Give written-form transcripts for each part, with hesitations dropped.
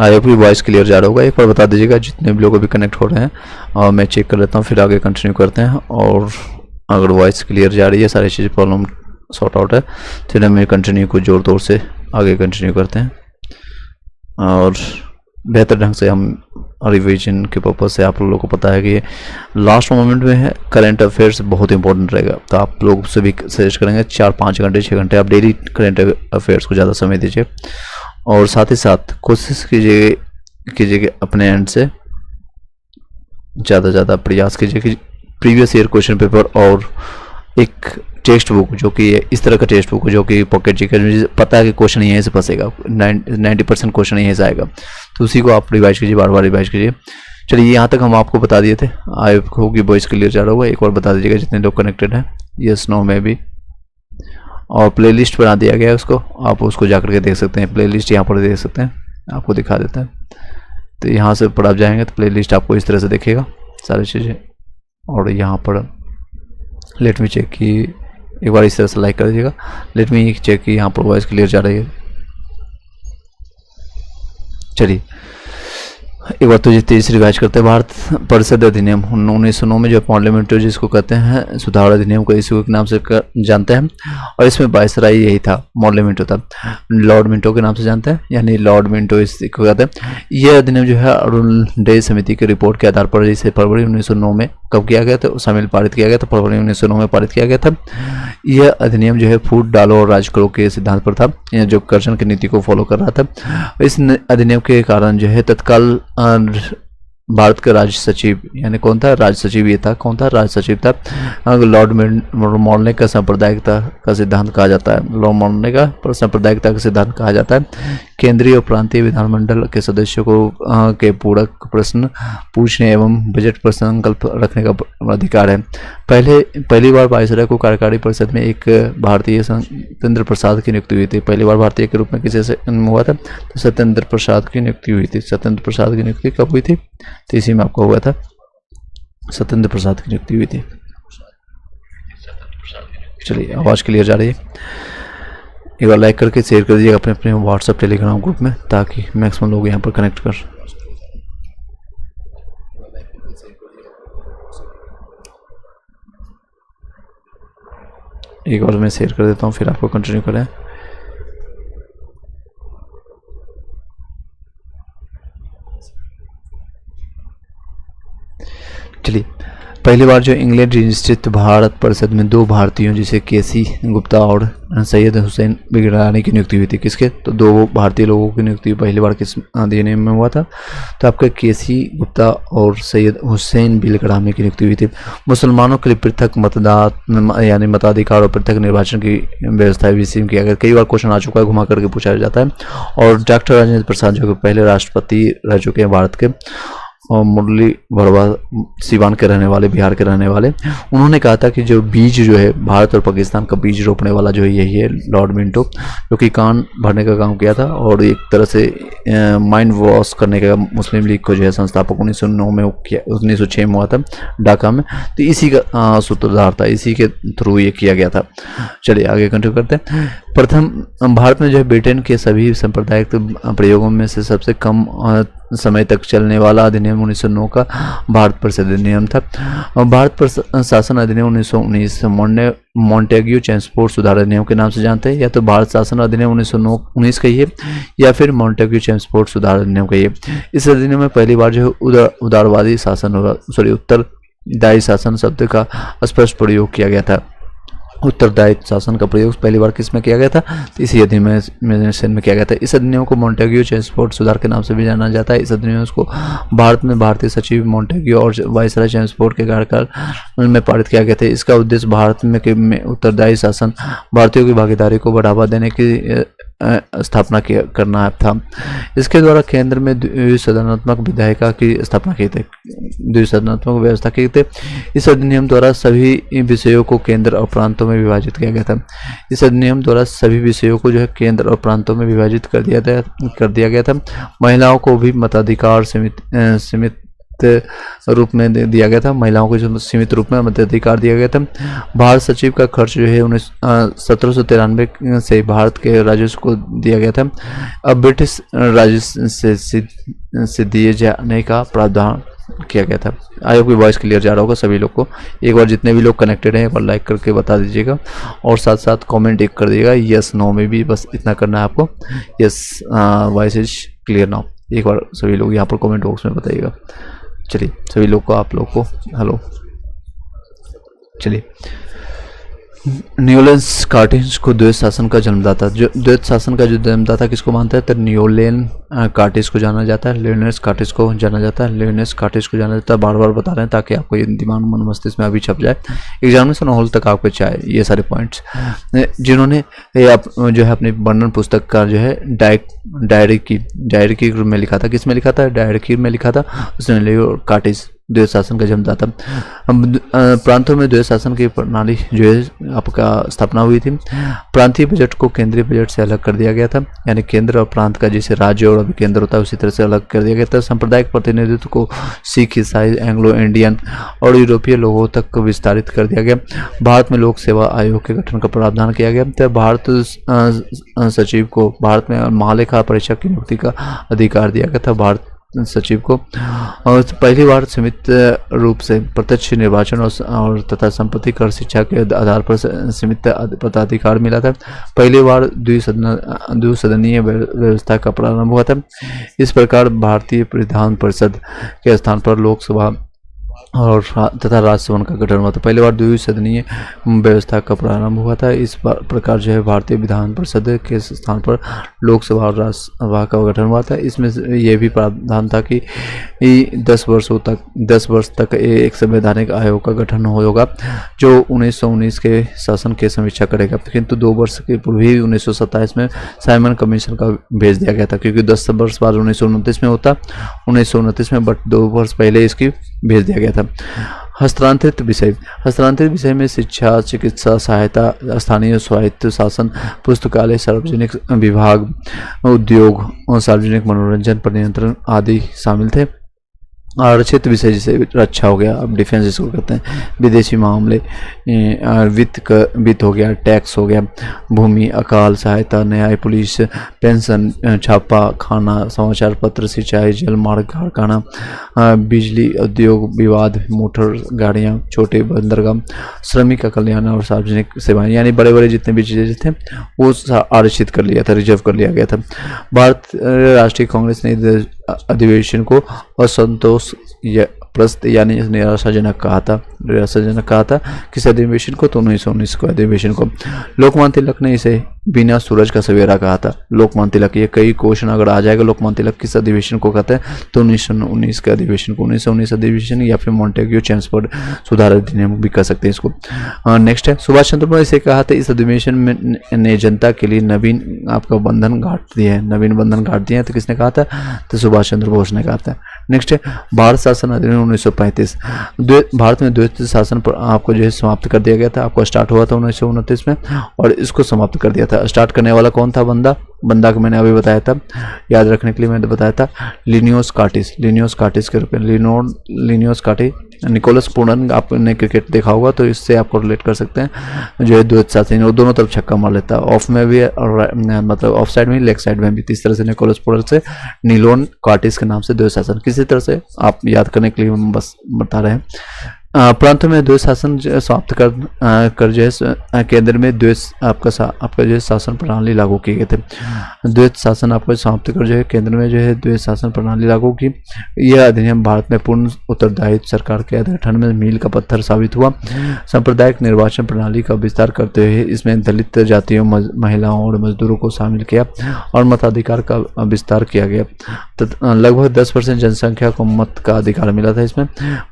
I hope कि voice clear जा रहा होगा। एक बार बता दीजिएगा जितने भी लोग अभी कनेक्ट हो रहे हैं, और मैं चेक कर लेता हूँ, फिर आगे कंटिन्यू करते हैं। और अगर वॉइस क्लियर जा रही है, सारी चीज़ प्रॉब्लम सॉर्ट आउट है, फिर हम कंटिन्यू को ज़ोर तोड़ से आगे कंटिन्यू करते हैं। और बेहतर ढंग से हम रिवीजन के पर्पज़ से, आप लोगों को पता है कि लास्ट मोमेंट में है करंट अफेयर्स बहुत इंपॉर्टेंट रहेगा, तो आप लोग से भी सजेस्ट करेंगे 4-5 घंटे 6 घंटे आप डेली करंट अफेयर्स को ज़्यादा समय दीजिए। और साथ ही साथ कोशिश कीजिए कि अपने एंड से ज़्यादा प्रयास कीजिए कि प्रीवियस ईयर क्वेश्चन पेपर और एक टेक्स्ट बुक, जो कि इस तरह का टेक्स्ट बुक जो कि पॉकेट जी का, मुझे पता है कि क्वेश्चन यहीं से फंसेगा, 90% क्वेश्चन यहीं से आएगा, तो उसी को आप रिवाइज कीजिए, बार बार रिवाइज कीजिए। चलिए, यहाँ तक हम आपको बता दिए थे, आई होप कि वॉइस क्लियर जा रहा होगा। एक बार बता दीजिएगा जितने लोग कनेक्टेड हैं, यस नो में भी। और प्लेलिस्ट बना दिया गया है उसको, आप उसको जाकर के देख सकते हैं, प्लेलिस्ट यहाँ पर देख सकते हैं, आपको दिखा देता है। तो यहाँ से पर आप जाएंगे तो प्लेलिस्ट आपको इस तरह से दिखेगा सारी चीज़ें। और यहाँ पर लेट मी चेक की, एक बार इस तरह से लाइक कर दीजिएगा, लेट मी चेक की यहाँ पर वॉइस क्लियर जा रही है। चलिए, एक बार तो तीसरी रिवाइज करते हैं। भारत परिषद अधिनियम 1909 में जो पार्लियामेंट जिसको कहते हैं सुधार अधिनियम को इसी के नाम से जानते हैं, और इसमें वायसराय यही था, मॉडल मिंटो था, लॉर्ड मिंटो के नाम से जानते हैं, यानी लॉर्ड मिंटो इसको कहते हैं। यह अधिनियम जो है अरुणोदय समिति की रिपोर्ट के आधार पर इसे फरवरी 1909 में कब किया गया था, शामिल पारित किया गया था, फरवरी 1909 में पारित किया गया था। यह अधिनियम जो है फूट डालो और राज करो के सिद्धांत पर था, जो कर्जन की नीति को फॉलो कर रहा था। इस अधिनियम के कारण जो है तत्काल भारत का राज्य सचिव, यानी कौन था, राज्य सचिव ये था, कौन था, राज्य सचिव था, लॉर्ड मॉर्ले का सांप्रदायिकता का सिद्धांत कहा जाता है, लॉर्ड मॉर्ले का सांप्रदायिकता का सिद्धांत कहा जाता है। केंद्रीय और प्रांतीय विधानमंडल के सदस्यों को के पूरक प्रश्न पूछने एवं बजट पर संकल्प रखने का अधिकार है। पहली बार वायसराय को कार्यकारी परिषद में एक भारतीय सत्येंद्र प्रसाद की नियुक्ति हुई थी। पहली बार भारतीय के रूप में किसी से हुआ था, तो सत्येंद्र प्रसाद की नियुक्ति हुई थी। सत्येंद्र प्रसाद की नियुक्ति कब हुई थी, तो इसी में आपको हुआ था, सत्येंद्र प्रसाद की नियुक्ति हुई थी। चलिए, आवाज़ क्लियर जा रही है। एक बार लाइक करके शेयर कर दीजिएगा अपने अपने व्हाट्सएप टेलीग्राम ग्रुप में, ताकि मैक्सिमम लोग यहाँ पर कनेक्ट कर। एक बार मैं शेयर कर देता हूँ, फिर आपको कंटिन्यू करें। चलिए, पहली बार जो इंग्लैंड स्थित भारत परिषद में 2 भारतीयों जिसे केसी गुप्ता और सैयद हुसैन बिगड़ानी की नियुक्ति हुई थी। किसके, तो 2 भारतीय लोगों की नियुक्ति पहली बार किस अधिनियम में हुआ था, तो आपका केसी गुप्ता और सैयद हुसैन बिगड़ानी की नियुक्ति हुई थी। मुसलमानों के लिए पृथक मतदान यानी मताधिकार और पृथक निर्वाचन की व्यवस्था भी स्कीम किया गया। कई बार क्वेश्चन आ चुका है, घुमा करके पूछा जाता है। और डॉक्टर राजेंद्र प्रसाद जो कि पहले राष्ट्रपति रह चुके हैं भारत के, और मुरली भड़वा सिवान के रहने वाले, बिहार के रहने वाले, उन्होंने कहा था कि जो बीज जो है भारत और पाकिस्तान का बीज रोपने वाला जो है यही है, लॉर्ड मिंटो, जो कि कान भरने का काम किया था और एक तरह से माइंड वॉश करने का मुस्लिम लीग को जो है संस्थापक 1909 में 1906 में हुआ था ढाका में। तो इसी का सूत्रधार था, इसी के थ्रू ये किया गया था। चलिए आगे कंटिन्यू करते हैं। प्रथम भारत में जो है ब्रिटेन के सभी सांप्रदायिक प्रयोगों में से सबसे कम समय तक चलने वाला अधिनियम 1909 का भारत परिषद अधिनियम था। भारत पर शासन अधिनियम 1919 मॉन्टेग्यू चेम्सफोर्ड सुधार अधिनियम के नाम से जानते हैं, या तो भारत शासन अधिनियम 1919 कहिए या फिर मॉन्टेग्यू चेम्सफोर्ड सुधार अधिनियम कहिए। इस अधिनियम में पहली बार जो है उदारवादी शासन उत्तरदायी शासन शब्द का स्पष्ट प्रयोग किया गया था। उत्तरदायित्व शासन का प्रयोग पहली बार किस में किया गया था, तो इसी अधिनियम में किया गया था। इस अधिनियम को मॉन्टेग्यू चेम्सफोर्ड सुधार के नाम से भी जाना जाता है। इस अधिनियम को भारत में भारतीय सचिव मॉन्टेग्यू और वायसराय चेम्सफोर्ड के कार्यकाल में पारित किया गया था। इसका उद्देश्य भारत में उत्तरदायी शासन, भारतीयों की भागीदारी को बढ़ावा देने की स्थापना करना था। इसके द्वारा केंद्र में द्विसदनात्मक विधायिका की स्थापना की थी, द्विसदनात्मक व्यवस्था की थी। इस अधिनियम द्वारा सभी विषयों को केंद्र और प्रांतों में विभाजित किया गया था। इस अधिनियम द्वारा सभी विषयों को जो है केंद्र और प्रांतों में विभाजित कर दिया गया था। महिलाओं को भी मताधिकार रूप में दिया गया था, महिलाओं को सीमित रूप में मताधिकार दिया गया था। भारत सचिव का खर्च जो है 1793 से भारत के राजस्व को दिया गया था। अब ब्रिटिश राजस्व से दिए जाने का प्रावधान किया गया था। आई होप कि वॉइस क्लियर जा रहा होगा सभी लोग को। एक बार जितने भी लोग कनेक्टेड हैं एक बार लाइक करके बता दीजिएगा और साथ साथ कमेंट एक कर दीजिएगा, यस नो में भी बस इतना करना है आपको, yes voice is clear now. एक बार सभी लोग यहाँ पर कमेंट बॉक्स में बताइएगा। चलिए सभी लोग को, आप लोग को हेलो। चलिए, न्यूलैंड कार्टिज को द्वैत शासन का जन्मदाता, जो द्वैत शासन का जो जन्मदाता किसको मानता है तो न्यूलैंड कार्टिज को जाना जाता है, लियोनेस कार्टिज को जाना जाता है, लियोनेस कार्टिज को जाना जाता है। बार बार बता रहे हैं ताकि आपको ये दिमाग मन मस्तिष्क में अभी छप जाए, एग्जामिनेशन हॉल तक आपको चाहे ये सारे पॉइंट्स। जिन्होंने आप जो है अपनी वर्णन पुस्तक का जो है डायरी की में लिखा था, किस में लिखा था, डायरी में लिखा था, उसने लियो कार्टिज द्वैत शासन का जन्मदाता। प्रांतों में द्वैत शासन की प्रणाली जो है आपका स्थापना हुई थी। प्रांतीय बजट को केंद्रीय बजट से अलग कर दिया गया था, यानी केंद्र और प्रांत का जैसे राज्य और अभी केंद्र होता है उसी तरह से अलग कर दिया गया था। सांप्रदायिक प्रतिनिधित्व को सिख, ईसाई, एंग्लो इंडियन और यूरोपीय लोगों तक विस्तारित कर दिया गया। भारत में लोक सेवा आयोग के गठन का प्रावधान किया गया। तो भारत सचिव को भारत में महालेखा परीक्षक की नियुक्ति का अधिकार दिया गया था भारत सचिव को। और पहली बार सीमित रूप से प्रत्यक्ष निर्वाचन और तथा संपत्ति कर शिक्षा के आधार पर सीमित मताधिकार मिला था। पहली बार द्विसदनीय व्यवस्था का प्रारंभ हुआ था। इस प्रकार भारतीय विधान परिषद के स्थान पर लोकसभा और तथा राज्यसभा का गठन हुआ था। पहली बार द्विसदनीय व्यवस्था का प्रारंभ हुआ था। इस प्रकार जो है भारतीय विधान परिषद के स्थान पर लोकसभा और राज्यसभा का गठन हुआ था। इसमें यह भी प्रावधान था कि 10 वर्ष तक एक संवैधानिक आयोग का गठन होगा जो 1919 के शासन की समीक्षा करेगा। किंतु 2 वर्ष के पूर्व ही 1927 में साइमन कमीशन का भेज दिया गया था, क्योंकि 10 वर्ष बाद 1929 में होता, 1929 में, बट 2 वर्ष पहले इसकी भेज दिया गया था। हस्तांतरित विषय में शिक्षा, चिकित्सा सहायता, स्थानीय स्वायत्त शासन, पुस्तकालय, सार्वजनिक विभाग, उद्योग और सार्वजनिक मनोरंजन पर नियंत्रण आदि शामिल थे। आरक्षित विषय जैसे रक्षा हो गया, अब डिफेंस जिसको कहते हैं, विदेशी मामले, वित्त हो गया, टैक्स हो गया, भूमि, अकाल सहायता, न्याय, पुलिस, पेंशन, छापा खाना, समाचार पत्र, सिंचाई, जल मार्ग, कारखाना, बिजली, उद्योग, विवाद, मोटर गाड़ियाँ, छोटे बंदरगाह, श्रमिक का कल्याण और सार्वजनिक सेवाएं, यानी बड़े बड़े जितने भी चीज़ें थे वो आरक्षित कर लिया था, रिजर्व कर लिया गया था। भारत राष्ट्रीय कांग्रेस ने अधिवेशन को असंतोष प्रस्त यानी निराशाजनक कहा था किस अधिवेशन को, तो 1919 को अधिवेशन को। लोकमान्य तिलक ने इसे बिना सूरज का सवेरा कहा था। लोकमान्य तिलक, ये कई क्वेश्चन अगर आ जाएगा, लोकमान्य तिलक किस अधिवेशन को कहते हैं तो 1919 के अधिवेशन को, 1919 अधिवेशन या फिर मॉन्टेग्यू चैम्सफोर्ड सुधार अधिनियम भी कह सकते हैं इसको। नेक्स्ट है सुभाष चंद्र बोस, इसे कहा था इस अधिवेशन में ने जनता के लिए नवीन आपका बंधन गांठ दिए हैं, नवीन बंधन गांठ दिए हैं, तो किसने कहा था तो सुभाष चंद्र बोस ने कहा था। नेक्स्ट है भारत शासन अधिनियम 1935, भारत में द्वैत शासन पर आपको जो है समाप्त कर दिया गया था। आपको स्टार्ट हुआ था 1929 में और इसको समाप्त कर दिया था। स्टार्ट करने वाला कौन था, बंदा को मैंने अभी बताया था, याद रखने के लिए मैंने बताया था, लिनियोस कार्टिस के रूप में, लिनियोस कार्टिस। निकोलस पूर्णन, आपने क्रिकेट देखा होगा तो इससे आपको रिलेट कर सकते हैं, जो है द्वैत शासन, वो दोनों तरफ छक्का मार लेता है, ऑफ में भी और मतलब ऑफ साइड में, लेग साइड में भी। इस तरह से निकोलस पूर्णन से निलोन कार्टिस के नाम से द्वैत शासन, किसी तरह से आप याद करने के लिए हम बस बता रहे हैं। प्रांतों में द्वैत शासन समाप्त कर जो है केंद्र में द्वैत आपका जो है शासन प्रणाली लागू किए गए थे। द्वैत शासन आपको समाप्त कर जो है केंद्र में जो है द्वैत शासन प्रणाली लागू की। यह अधिनियम भारत में पूर्ण उत्तरदायित्व सरकार के गठन में मील का पत्थर साबित हुआ। सांप्रदायिक निर्वाचन प्रणाली का विस्तार करते हुए इसमें दलित जातियों, महिलाओं और मजदूरों को शामिल किया और मताधिकार का विस्तार किया गया। लगभग 10% जनसंख्या को मत का अधिकार मिला था इसमें।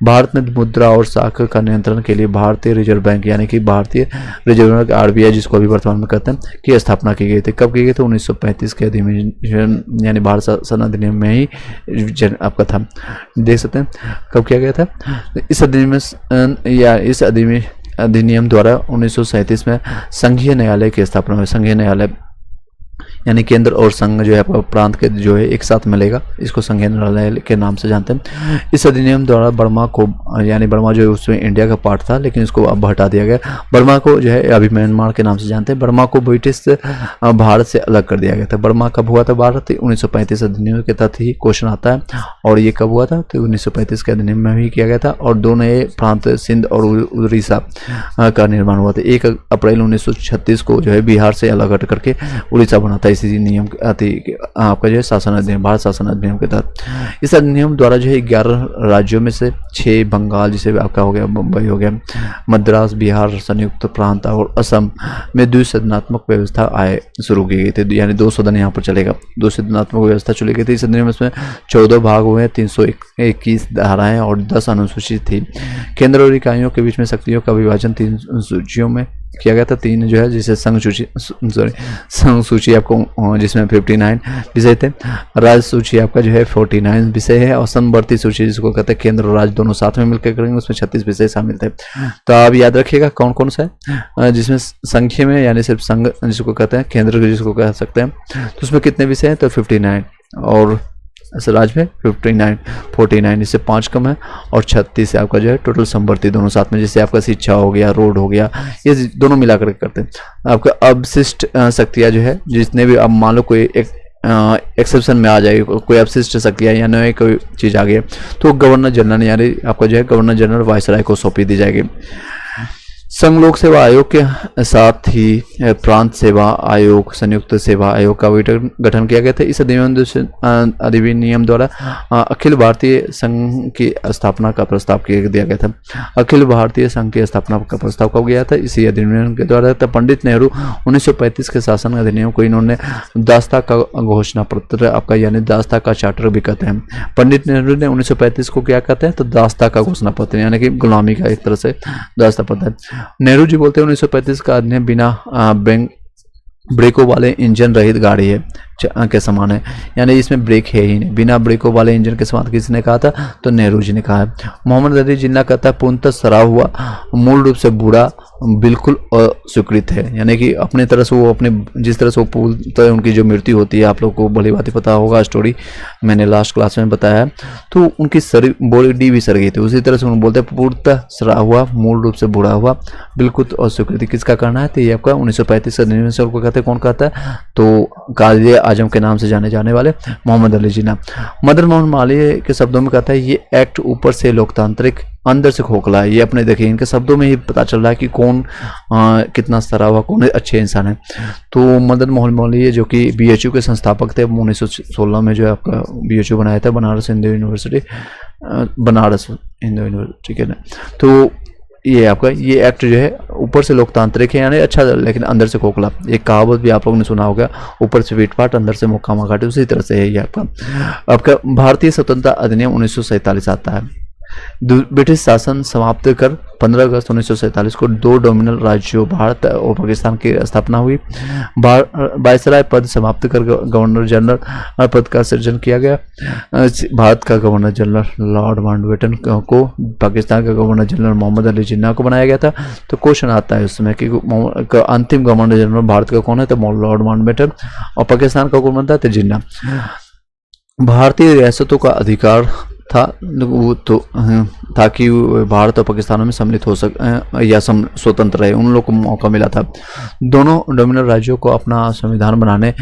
भारत में मुद्रा और साख का नियंत्रण के लिए भारतीय रिजर्व बैंक यानी कि भारतीय रिजर्व बैंक RBI, जिसको अभी वर्तमान में कहते हैं, की स्थापना की गई थी। कब की गई थी, 1935 के अधिनियम यानी भारत शासन अधिनियम में ही आपका था, देख सकते हैं कब किया गया था। इस अधिनियम द्वारा 1937 में संघीय न्यायालय की स्थापना हुई। संघीय न्यायालय यानी केंद्र और संघ जो है आपका प्रांत के जो है एक साथ मिलेगा, इसको संघीय न्यायालय के नाम से जानते हैं। इस अधिनियम द्वारा बर्मा को, यानी बर्मा जो है उसमें इंडिया का पार्ट था लेकिन इसको अब हटा दिया गया। बर्मा को जो है अभी म्यांमार के नाम से जानते हैं। बर्मा को ब्रिटिश भारत से अलग कर दिया गया था। बर्मा कब हुआ था भारत? 1935 अधिनियम के तहत ही क्वेश्चन आता है। और ये कब हुआ था? तो 1935 के अधिनियम में ही किया गया था। और दो नए प्रांत सिंध और उड़ीसा का निर्माण हुआ था। 1 अप्रैल 1936 को जो है बिहार से अलग हट करके उड़ीसा बना था इसी नियम आपका जो है शासन अधिनियम, भारत शासन अधिनियम के तहत। इस अधिनियम द्वारा जो है 11 राज्यों में से 6 बंगाल, जिसे आपका हो गया मुंबई हो गया, मद्रास, बिहार, संयुक्त प्रांत और असम में द्विसदनात्मक व्यवस्था शुरू की गई थी। यानी 2 सदन यहाँ पर चलेगा, द्विसदनात्मक व्यवस्था चली गई थी। इस अधिनियम में 14 भाग हुए, 321 धाराएं और 10 अनुसूची थी। केंद्र और इकाइयों के बीच में शक्तियों का विभाजन 3 सूचियों में किया गया था। 3 जो है जिसे संघ सूची आपको जिसमें 59 विषय थे। राज्य सूची आपका जो है 49 विषय है। और समवर्ती सूची जिसको कहते हैं केंद्र और राज्य दोनों साथ में मिलकर करेंगे, उसमें 36 विषय शामिल थे। तो आप याद रखिएगा कौन कौन सा है, जिसमें संख्या में यानी सिर्फ संघ जिसको कहते हैं, केंद्र जिसको कह सकते हैं, तो उसमें कितने विषय हैं? तो 59 और राज्य में 59, 49 इससे 5 कम है और 36 है आपका जो है टोटल समवर्ती दोनों साथ में, जैसे आपका शिक्षा हो गया, रोड हो गया, ये दोनों मिलाकर करते हैं। आपका अवशिष्ट शक्तियाँ जो है जितने भी, अब मान लो कोई एक एक्सेप्शन में आ जाएगी, कोई अवशिष्ट शक्तियाँ या नई कोई चीज़ आ गई तो गवर्नर जनरल यानी आपका जो है गवर्नर जनरल वायसराय को सौंपी दी जाएगी। संघ लोक सेवा आयोग के साथ ही प्रांत सेवा आयोग, संयुक्त सेवा आयोग का गठन किया गया था। इस अधिनियम द्वारा अखिल भारतीय संघ की स्थापना का प्रस्ताव दिया गया था। अखिल भारतीय संघ की स्थापना का प्रस्ताव कब गया था? इसी अधिनियम के द्वारा था। पंडित नेहरू 1935 के शासन अधिनियम को इन्होंने दास्ता का घोषणा पत्र आपका यानी दास्ता का चार्टर भी कहते हैं। पंडित नेहरू ने 1935 को क्या कहते हैं? तो दास्ता का घोषणा पत्र यानी कि गुलामी का एक तरह से दास्ता पत्र। नेहरू जी बोलते हैं 1935 का अधिनियम बिना ब्रेकों वाले इंजन रहित गाड़ी है के समान है, यानी इसमें ब्रेक है ही नहीं, बिना ब्रेकों वाले इंजन के समान। किसने कहा था? तो नेहरू जी ने कहा है। मोहम्मद अली जिन्ना कहता है पूर्णतः सड़ा हुआ, मूल रूप से बूढ़ा, बिल्कुल अस्वीकृत है। यानी कि अपने तरह से वो अपने जिस तरह से वो पूर्णतः उनकी जो मृत्यु होती है, आप लोग को भली बात पता होगा, स्टोरी मैंने लास्ट क्लास में बताया है। तो उनकी बॉडी भी सड़ गई थी, उसी तरह से उन्होंने बोलते हैं पूर्णतः सड़ा हुआ, मूल रूप से बूढ़ा हुआ, बिल्कुल अस्वीकृति। किसका करना है? तो ये आपका 1935 अधिनियम से उनको कहते हैं। कौन कहता है? तो कायदे आजम के नाम से जाने जाने वाले मोहम्मद अली जिन्ना। मदन मोहन मालवीय के शब्दों में कहता है ये एक्ट ऊपर से लोकतांत्रिक, अंदर से खोखला है। ये अपने देखिए इनके शब्दों में ही पता चल रहा है कि कौन कितना सड़ा हुआ, कौन अच्छे इंसान है। तो मदन मोहन मालवीय जो कि BHU के संस्थापक थे, 1916 में जो है आपका BHU बनाया था, बनारस हिंदू यूनिवर्सिटी, बनारस हिंदू यूनिवर्सिटी के। तो ये आपका ये एक्ट जो है ऊपर से लोकतांत्रिक है यानी अच्छा, लेकिन अंदर से खोखला। एक कहावत भी आप लोगों ने सुना होगा, ऊपर से वीटपाट अंदर से मुक्कामा घाटी, उसी तरह से है ये आपका भारतीय स्वतंत्रता अधिनियम 1947 आता है। ब्रिटिश शासन समाप्त कर 15 अगस्त 1947 को 2 डोमिनल राज्यों भारत और पाकिस्तान की स्थापना हुई। वायसराय पद समाप्त कर गवर्नर जनरल पद का सृजन किया गया। भारत का गवर्नर जनरल लॉर्ड माउंटबेटन को पाकिस्तान का गवर्नर जनरल मोहम्मद अली जिन्ना को बनाया गया था। तो क्वेश्चन आता है उसमें कि अंतिम गवर्नर जनरल भारत का कौन है? तो लॉर्ड माउंटबेटन। और पाकिस्तान का कौन बनता है? तो जिन्ना। भारतीय रियासतों का अधिकार था वो तो ताकि भारत और पाकिस्तान में सम्मिलित हो सके या स्वतंत्र रहे, उन लोगों को मौका मिला था। दोनों डोमिनल राज्यों को अपना संविधान बनाने,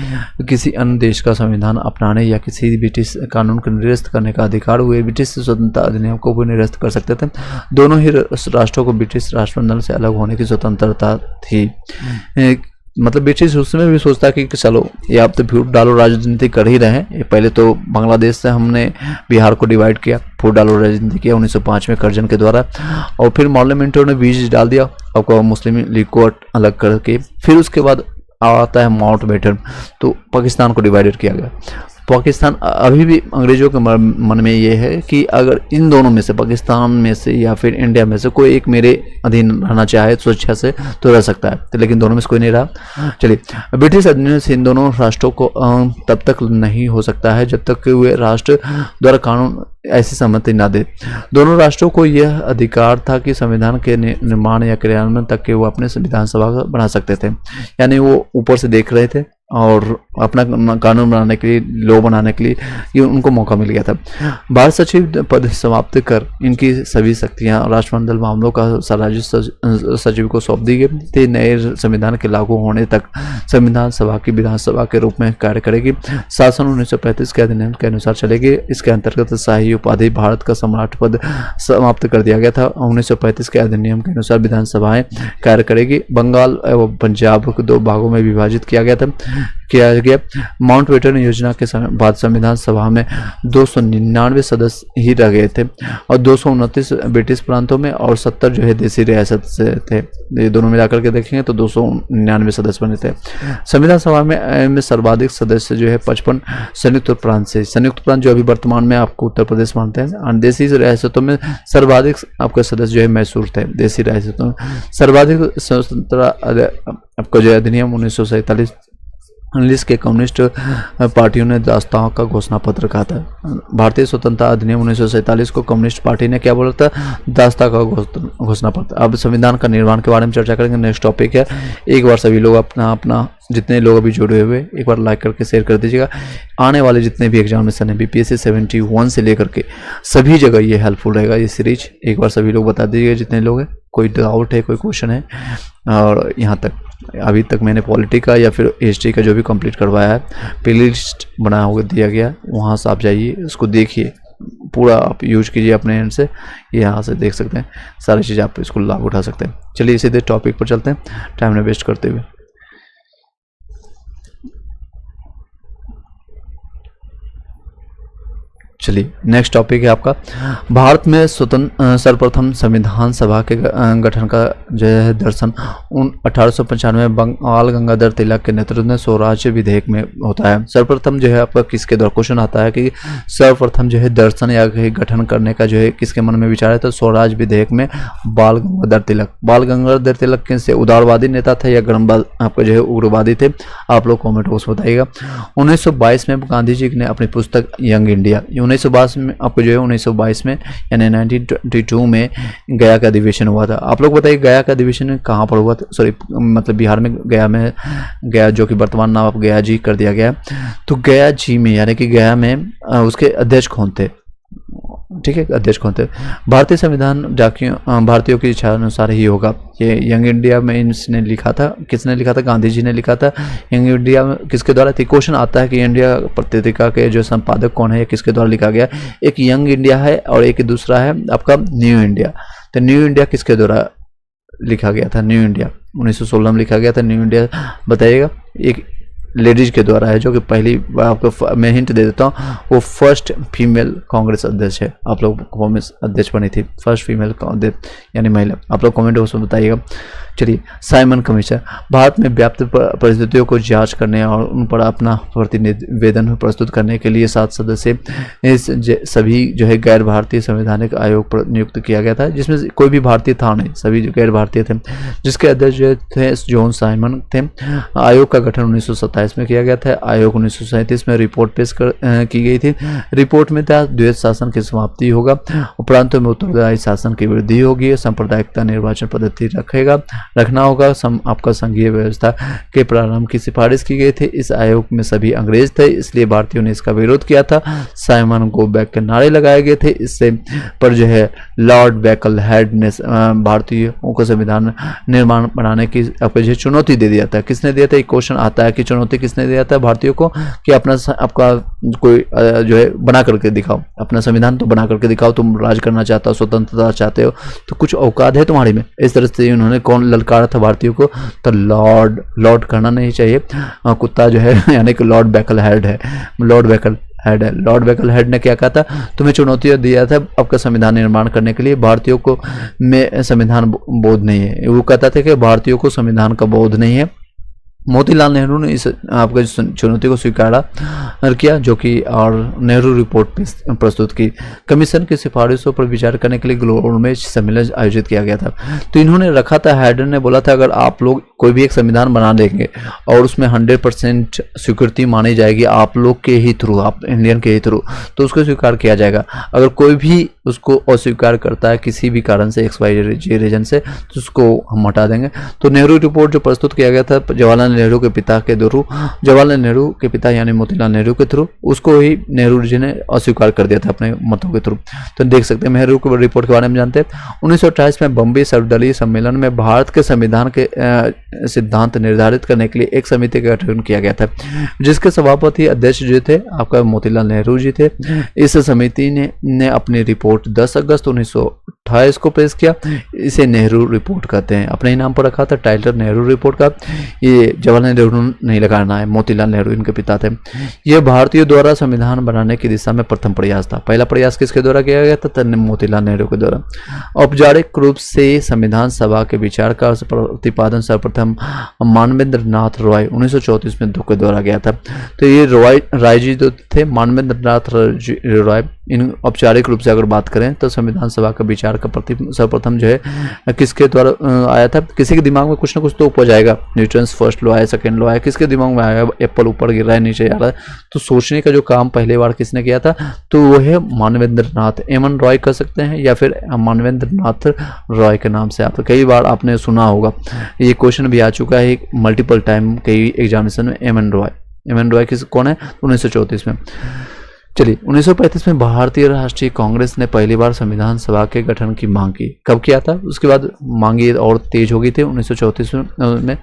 किसी अन्य देश का संविधान अपनाने या किसी ब्रिटिश कानून को निरस्त करने का अधिकार हुए ब्रिटिश स्वतंत्रता अधिनियम को भी निरस्त कर सकते थे। दोनों ही राष्ट्रों को ब्रिटिश राष्ट्रमंडल से अलग होने की स्वतंत्रता थी। मतलब ब्रिटिश उसमें भी सोचता कि चलो ये आप तो फूट डालो राजनीति कर ही रहे हैं। पहले तो बांग्लादेश से हमने बिहार को डिवाइड किया, फूट डालो राजनीति किया 1905 में कर्जन के द्वारा, और फिर पार्लियामेंट ने बीज डाल दिया आपको मुस्लिम लीग को अलग करके। फिर उसके बाद आता है माउंटबेटन, तो पाकिस्तान को डिवाइडेड किया गया। पाकिस्तान अभी भी अंग्रेजों के मन में ये है कि अगर इन दोनों में से, पाकिस्तान में से या फिर इंडिया में से कोई एक मेरे अधीन रहना चाहे स्वेच्छा से तो रह सकता है, तो लेकिन दोनों में से कोई नहीं रहा। चलिए, ब्रिटिश अधिनियम से इन दोनों राष्ट्रों को तब तक नहीं हो सकता है जब तक कि वे राष्ट्र द्वारा कानून ऐसी सहमति ना दे। दोनों राष्ट्रों को यह अधिकार था कि संविधान के निर्माण या क्रियान्वयन तक के वो अपने संविधान सभा बना सकते थे। यानी वो ऊपर से देख रहे थे और अपना कानून बनाने के लिए, लॉ बनाने के लिए ये उनको मौका मिल गया था। भारत सचिव पद समाप्त कर इनकी सभी शक्तियां राष्ट्रमंडल मामलों का राज्य सचिव को सौंप दी गई थी। नए संविधान के लागू होने तक संविधान सभा की विधानसभा के रूप में कार्य करेगी। शासन 1935 के अधिनियम के अनुसार चलेगी। इसके अंतर्गत शाही उपाधि भारत का सम्राट पद समाप्त कर दिया गया था। 1935 के अधिनियम के अनुसार विधानसभाएं कार्य करेगी। बंगाल एवं पंजाब को 2 भागों में विभाजित किया गया। माउंटबेटन योजना के बाद संविधान सभा में 299 सदस्य ही रह गए थे और 229 ब्रिटिश प्रांतों में और 70 जो है देसी रियासत से थे। ये दोनों मिलाकर के देखेंगे तो 299 सदस्य बने थे। संविधान सभा में सर्वाधिक सदस्य जो है 55 संयुक्त प्रांत से, संयुक्त प्रांत जो अभी वर्तमान में आपको उत्तर प्रदेश मानते हैं। देसी रियासतों में सर्वाधिक आपके सदस्य जो है मैसूर थे। देसी रियासतों में सर्वाधिक स्वतंत्रता आपका जो अधिनियम 1947 के कम्युनिस्ट पार्टियों ने दास्तां का घोषणा पत्र कहा था। भारतीय स्वतंत्रता अधिनियम 1947 को कम्युनिस्ट पार्टी ने क्या बोला था? दास्तां का घोषणा पत्र। अब संविधान का निर्माण के बारे में चर्चा करेंगे। नेक्स्ट टॉपिक है, एक बार सभी लोग अपना जितने लोग अभी जुड़े हुए एक बार लाइक करके शेयर कर दीजिएगा। आने वाले जितने भी एग्जामिनेशन है BPSC 71 से लेकर के सभी जगह ये हेल्पफुल रहेगा ये सीरीज। एक बार सभी लोग बता दीजिएगा जितने लोग हैं, कोई डाउट है, कोई क्वेश्चन है। और यहाँ तक अभी तक मैंने पॉलिटी का या फिर हिस्ट्री का जो भी कंप्लीट करवाया है, प्ले लिस्ट बना हुआ दिया गया, वहाँ से आप जाइए, उसको देखिए, पूरा आप यूज कीजिए अपने एंड से। यहाँ से देख सकते हैं सारी चीज़, आप इसको लाभ उठा सकते हैं। चलिए सीधे टॉपिक पर चलते हैं, टाइम न वेस्ट करते हुए। चलिए नेक्स्ट टॉपिक है आपका, भारत में सर्वप्रथम संविधान सभा के गठन का जो है दर्शन 1895 बंगाल गंगाधर तिलक के नेतृत्व में स्वराज्य विधेयक में होता है। सर्वप्रथम जो है आपका किसके द्वारा, क्वेश्चन आता है कि सर्वप्रथम जो है दर्शन या गठन करने का जो है किसके मन में विचार है? तो स्वराज्य विधेयक में बाल गंगाधर तिलक। बाल गंगाधर तिलक किससे उदारवादी नेता थे या गर्मवाद आपका जो है उग्रवादी थे? आप लोग कॉमेंट बॉक्स बताइएगा। 1922 में गांधी जी ने अपनी पुस्तक यंग इंडिया, 1922 में आपको जो है 1922 में यानी 1922 में गया का अधिवेशन हुआ था। आप लोग बताइए गया का अधिवेशन कहाँ पर हुआ था? सॉरी मतलब बिहार में, गया जो कि वर्तमान नाम आप गया जी कर दिया गया। तो गया जी में यानी कि गया में उसके अध्यक्ष कौन थे? ठीक है, अध्यक्ष कौन थे? भारतीय संविधान भारतीयों की इच्छा अनुसार ही होगा। ये यंग इंडिया में इसने लिखा था, किसने लिखा था? गांधी जी ने लिखा था। यंग इंडिया किसके द्वारा थी? क्वेश्चन आता है कि इंडिया पत्रिका के जो संपादक कौन है, किसके द्वारा लिखा गया? एक यंग इंडिया है और एक दूसरा है आपका न्यू इंडिया। तो न्यू इंडिया किसके द्वारा लिखा गया था? न्यू इंडिया 1916 में लिखा गया था। न्यू इंडिया बताइएगा। एक लेडीज के द्वारा है जो कि पहली आपको मैं हिंट दे देता हूँ, वो फर्स्ट फीमेल कांग्रेस अध्यक्ष है। आप लोग कांग्रेस अध्यक्ष बनी थी, फर्स्ट फीमेल यानी महिला। आप लोग कमेंट बॉक्स में बताइएगा। चलिए, साइमन कमीशन भारत में व्याप्त परिस्थितियों को जांच करने और उन पर अपना प्रतिवेदन प्रस्तुत करने के लिए 7 सदस्य इस सभी जो है गैर भारतीय संवैधानिक आयोग पर नियुक्त किया गया था, जिसमें कोई भी भारतीय था नहीं, सभी जो गैर भारतीय थे, जिसके अध्यक्ष जो थे जॉन साइमन थे। आयोग का गठन 1927 में किया गया था। आयोग 1937 में रिपोर्ट पेश की गई थी। रिपोर्ट में था द्वैध शासन की समाप्ति होगा, प्रांतों में उत्तरदायी शासन की वृद्धि होगी, सांप्रदायिकता निर्वाचन पद्धति रखना होगा, आपका संघीय व्यवस्था के प्रारंभ की सिफारिश की गई थी। इस आयोग में सभी अंग्रेज थे, इसलिए भारतीयों ने इसका विरोध किया था। साइमन गो बैक के नारे लगाए गए थे। इससे पर जो है लॉर्ड बैकलहेड ने भारतीयों को संविधान निर्माण बनाने की आपको जो चुनौती दे दिया था। किसने दिया था? एक क्वेश्चन आता है कि चुनौती किसने दिया था भारतीयों को कि आपका कोई जो है बना करके दिखाओ, अपना संविधान तो बना करके दिखाओ, तुम राज करना चाहते हो, स्वतंत्रता चाहते हो, तो कुछ औकात है तुम्हारी में। इस तरह से उन्होंने कौन ललकारा था भारतीयों को? तो लॉर्ड करना नहीं चाहिए, कुत्ता जो है यानी कि लॉर्ड बैकलहेड है। लॉर्ड बैकलहेड ने क्या कहा था? तुम्हें चुनौती दिया था आपका संविधान निर्माण करने के लिए। भारतीयों को में संविधान बोध नहीं है, वो कहता था कि भारतीयों को संविधान का बोध नहीं है। मोतीलाल नेहरू ने इस आपका चुनौती को स्वीकारा किया, जो कि और नेहरू रिपोर्ट प्रस्तुत की। कमीशन की सिफारिशों पर विचार करने के लिए ग्लोबल में सम्मेलन आयोजित किया गया था। तो इन्होंने रखा था, हैडर ने बोला था अगर आप लोग कोई भी एक संविधान बना देंगे और उसमें 100% स्वीकृति मानी जाएगी आप लोग के ही थ्रू, आप इंडियन के ही थ्रू, तो उसको स्वीकार किया जाएगा। अगर कोई भी उसको अस्वीकार करता है किसी भी कारण से, XYZ रीजन से, तो उसको हम हटा देंगे। तो नेहरू रिपोर्ट जो प्रस्तुत किया गया था जवाहरलाल नेहरू के पिता के थ्रू, जवाहरलाल नेहरू के पिता यानी मोतीलाल नेहरू के थ्रू, उसको ही नेहरू जी ने अस्वीकार कर दिया था अपने मतों के थ्रू। तो देख सकते हैं नेहरू की रिपोर्ट के बारे में जानते हैं। 1928 में बम्बई सर्वदलीय सम्मेलन में भारत के संविधान के सिद्धांत निर्धारित करने के लिए एक समिति का गठन किया गया था, जिसके सभापति अध्यक्ष जो थे आपका मोतीलाल नेहरू जी थे। इस समिति ने अपनी रिपोर्ट 10 अगस्त 1928 को पेश किया। इसे नेहरू रिपोर्ट कहते हैं, अपने ही नाम पर रखा था टाइटल नेहरू रिपोर्ट का। ये जवाहरलाल नेहरू नहीं लगाना है, मोतीलाल नेहरू इनके पिता थे। यह भारतीयों द्वारा संविधान बनाने की दिशा में प्रथम प्रयास था। पहला प्रयास किसके द्वारा किया गया था? मोतीलाल नेहरू के द्वारा। औपचारिक रूप से संविधान सभा के विचार का प्रतिपादन सर्वप्रथम मानवेंद्र नाथ रॉय 1934 में के द्वारा गया था। तो ये राय जी जो थे, मानवेंद्र नाथ रॉय, इन औपचारिक रूप से अगर बात करें तो संविधान सभा का विचार का सर्वप्रथम जो है किसके द्वारा आया था? किसी के दिमाग में कुछ ना कुछ तो उपज आएगा, न्यूटन्स फर्स्ट लॉ है, सेकंड लॉ है, किसके दिमाग में आएगा? एप्पल ऊपर गिर रहा है नीचे जा रहा है, तो सोचने का जो काम पहली बार किसने किया था? तो वो है मानवेंद्र नाथ, एमएन रॉय कर सकते हैं या फिर मानवेंद्र नाथ रॉय के नाम से। आप कई बार आपने सुना होगा, ये क्वेश्चन भी आ चुका है मल्टीपल टाइम कई एग्जामिनेशन में। एमएन रॉय कौन है? 1934 में। चलिए 1935 में भारतीय राष्ट्रीय कांग्रेस ने पहली बार संविधान सभा के गठन की मांग की। कब किया था? उसके बाद मांगी और तेज हो गई थी 1934 में।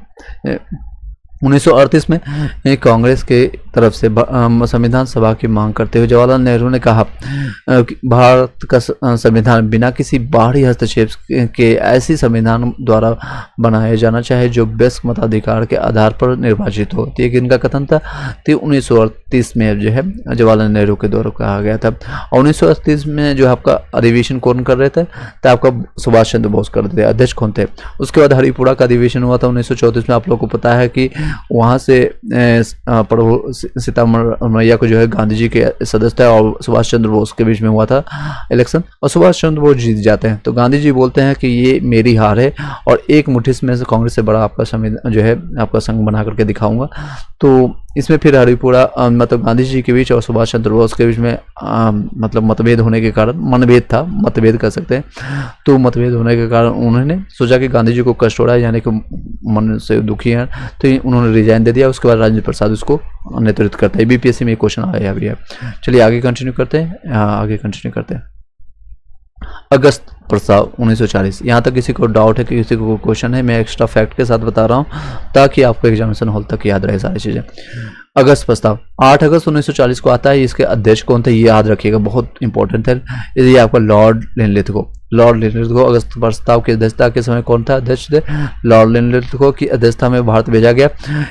1938 में कांग्रेस के तरफ से संविधान सभा की मांग करते हुए जवाहरलाल नेहरू ने कहा कि भारत का संविधान बिना किसी बाहरी हस्तक्षेप के ऐसी संविधान द्वारा बनाया जाना चाहे जो वयस्क मताधिकार के आधार पर निर्वाचित हो। तो ये इनका कथन था। तो 1938 में जो है जवाहरलाल नेहरू के द्वारा कहा गया था। और 1938 में जो आपका अधिवेशन कौन कर रहे थे? तो आपका सुभाष चंद्र बोस कर रहे थे, अध्यक्ष कौन थे? उसके बाद हरिपुरा का अधिवेशन हुआ था 1934 में। आप लोग को पता है कि वहां से प्रभु सीतामढ़ैया को जो है गांधी जी के सदस्य थे और सुभाष चंद्र बोस के बीच में हुआ था इलेक्शन, और सुभाष चंद्र बोस जीत जाते हैं। तो गांधी जी बोलते हैं कि ये मेरी हार है और एक मुट्ठी में से कांग्रेस से बड़ा आपका संविधान जो है आपका संघ बना करके दिखाऊंगा। तो इसमें फिर हरिपुरा मतलब गांधी जी के बीच और सुभाष चंद्र बोस के बीच में मतलब मतभेद होने के कारण, मनभेद था, मतभेद कर सकते हैं। तो मतभेद होने के कारण उन्होंने सोचा कि गांधी जी को कष्ट हो रहा है, यानी कि मन से दुखी हैं, तो उन्होंने रिजाइन दे दिया। उसके बाद राजेंद्र प्रसाद उसको नेतृत्व करते हैं। बीपीएससी में क्वेश्चन आया भी है। चलिए आगे कंटिन्यू करते हैं। अगस्त प्रस्ताव 1940। यहाँ तक किसी को डाउट है कि किसी को क्वेश्चन है, मैं एक्स्ट्रा फैक्ट के साथ बता रहा हूँ ताकि आपको एग्जामिनेशन हॉल तक याद रहे सारी चीज़ें। अगस्त प्रस्ताव 8 अगस्त 1940 को आता है। इसके अध्यक्ष कौन थे ये याद रखिएगा, बहुत इंपॉर्टेंट है। ये आपका लॉर्ड लिनलिथगो अगस्त प्रस्ताव की अध्यक्षता के समय कौन था? अध्यक्ष थे लॉर्ड लिनलिथगो की अध्यक्षता में भारत भेजा गया।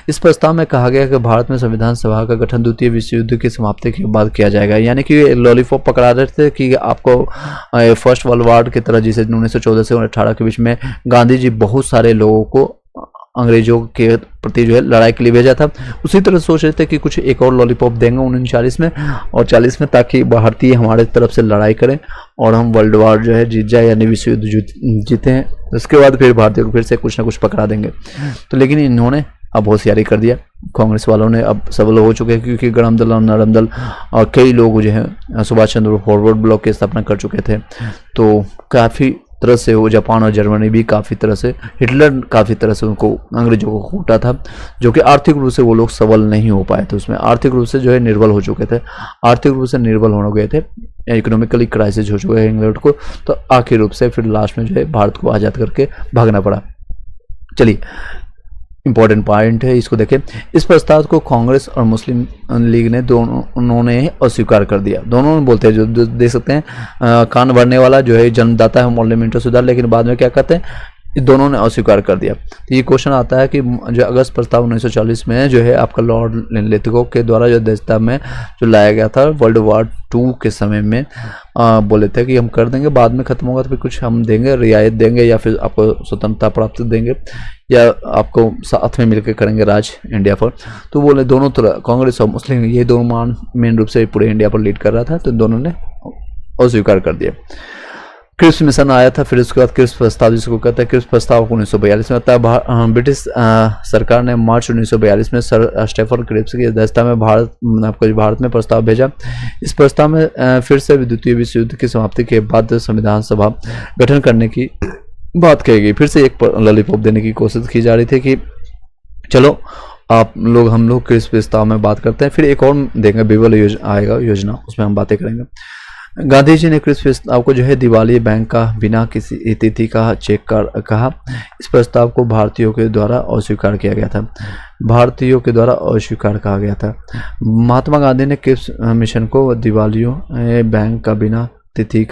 इस प्रस्ताव में कहा गया कि भारत में संविधान सभा का गठन द्वितीय विश्व युद्ध की समाप्ति के बाद किया जाएगा। यानी कि लॉलीपॉप पकड़ा रहे थे कि आपको फर्स्ट वर्ल्ड वॉर की तरह, जिसे 1914 से 1918 के बीच में गांधी जी बहुत सारे लोगों को अंग्रेजों के प्रति जो है लड़ाई के लिए भेजा था, उसी तरह सोच रहे थे कि कुछ एक और लॉलीपॉप देंगे 1940 में और 40 में, ताकि भारतीय हमारे तरफ से लड़ाई करें और हम वर्ल्ड वॉर जो है जीत जाए, यानी विश्व युद्ध जीते हैं। उसके बाद फिर भारतीयों को फिर से कुछ ना कुछ पकड़ा देंगे। तो लेकिन इन्होंने अब होशियारी कर दिया, कांग्रेस वालों ने अब सबल हो चुके हैं, क्योंकि गरम दल और नरम दल और कई लोग जो है सुभाष चंद्र फॉरवर्ड ब्लॉक की स्थापना कर चुके थे। तो काफ़ी तरह से वो जापान और जर्मनी भी काफ़ी तरह से, हिटलर काफ़ी तरह से उनको अंग्रेजों को कूटा था, जो कि आर्थिक रूप से वो लोग सबल नहीं हो पाए थे। उसमें आर्थिक रूप से जो है निर्बल हो चुके थे, आर्थिक रूप से निर्बल हो गए थे, इकोनॉमिकली क्राइसिस हो चुका है इंग्लैंड को। तो आखिर रूप से फिर लास्ट में जो है भारत को आज़ाद करके भागना पड़ा। चलिए इंपॉर्टेंट पॉइंट है, इसको देखें। इस प्रस्ताव को कांग्रेस और मुस्लिम लीग ने उन्होंने अस्वीकार कर दिया। दोनों बोलते हैं, जो देख सकते हैं कान भरने वाला जो है जन्मदाता है पार्लियामेंट सुधार, लेकिन बाद में क्या कहते हैं, दोनों ने अस्वीकार कर दिया। तो ये क्वेश्चन आता है कि जो अगस्त प्रस्ताव 1940 में जो है आपका लॉर्ड लिनलिथगो के द्वारा जो अध्यक्षता में जो लाया गया था वर्ल्ड वॉर 2 के समय में बोले थे कि हम कर देंगे, बाद में खत्म होगा तो फिर कुछ हम देंगे, रियायत देंगे या फिर आपको स्वतंत्रता प्राप्त देंगे या आपको साथ में मिलकर करेंगे राज इंडिया पर। तो बोले दोनों तरह कांग्रेस और मुस्लिम ये दोनों मेन रूप से पूरे इंडिया पर लीड कर रहा था, तो दोनों ने अस्वीकार कर दिया। क्रिप्स मिशन आया था, फिर उसके बाद क्रिप्स प्रस्ताव जिसको कहते हैं, क्रिप्स प्रस्ताव 1942 में आता है। ब्रिटिश सरकार ने मार्च 1942 में सर स्टेफन क्रिप्स की अध्यक्षता में भारत में प्रस्ताव भेजा। इस प्रस्ताव में फिर से द्वितीय विश्व युद्ध की समाप्ति के बाद संविधान सभा गठन करने की बात कही गई। फिर से एक लॉलीपॉप देने की कोशिश की जा रही थी कि चलो हम लोग क्रिप्स प्रस्ताव में बात करते हैं, फिर एक और देंगे बिबल आएगा योजना, उसमें हम बातें करेंगे। गांधी जी ने क्रिप्स प्रस्ताव को जो है दिवालिया बैंक का बिना किसी तिथि का चेक कहा। इस प्रस्ताव को भारतीयों के द्वारा अस्वीकार किया गया था, भारतीयों के द्वारा अस्वीकार कहा गया था। महात्मा गांधी ने क्रिप्स मिशन को दिवालिया बैंक का बिना तिथि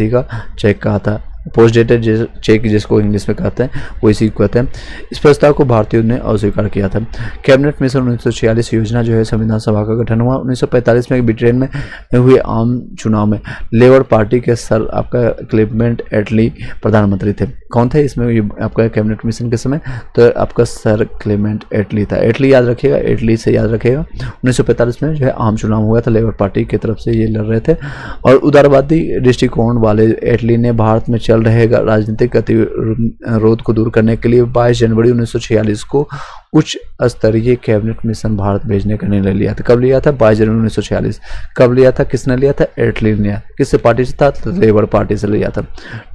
का चेक कहा था। पोस्ट डेटेड चेक जिसको इंग्लिश में कहते हैं, वो इसी को कहते हैं। इस प्रस्ताव को भारतीयों ने अस्वीकार किया था। कैबिनेट मिशन 1946 योजना जो है संविधान सभा का गठन हुआ। 1945 में ब्रिटेन में हुए आम चुनाव में लेबर पार्टी के सर क्लेमेंट एटली प्रधानमंत्री थे। कौन थे इसमें आपका कैबिनेट मिशन के समय? तो आपका सर क्लेमेंट एटली था। एटली याद रखिएगा, एटली से याद रखिएगा। 1945 में जो है आम चुनाव हुआ था, लेबर पार्टी की तरफ से ये लड़ रहे थे और उदारवादी दृष्टिकोण वाले एटली ने भारत में चल रहे राजनीतिक गतिरोध को दूर करने के लिए 22 जनवरी 1946 को उच्च स्तरीय कैबिनेट मिशन भारत भेजने का निर्णय लिया था। कब लिया था? 22 जनवरी 1946। कब लिया था? किसने लिया था? एटली ने। किससे पार्टी से था? तो लेबर पार्टी से लिया था।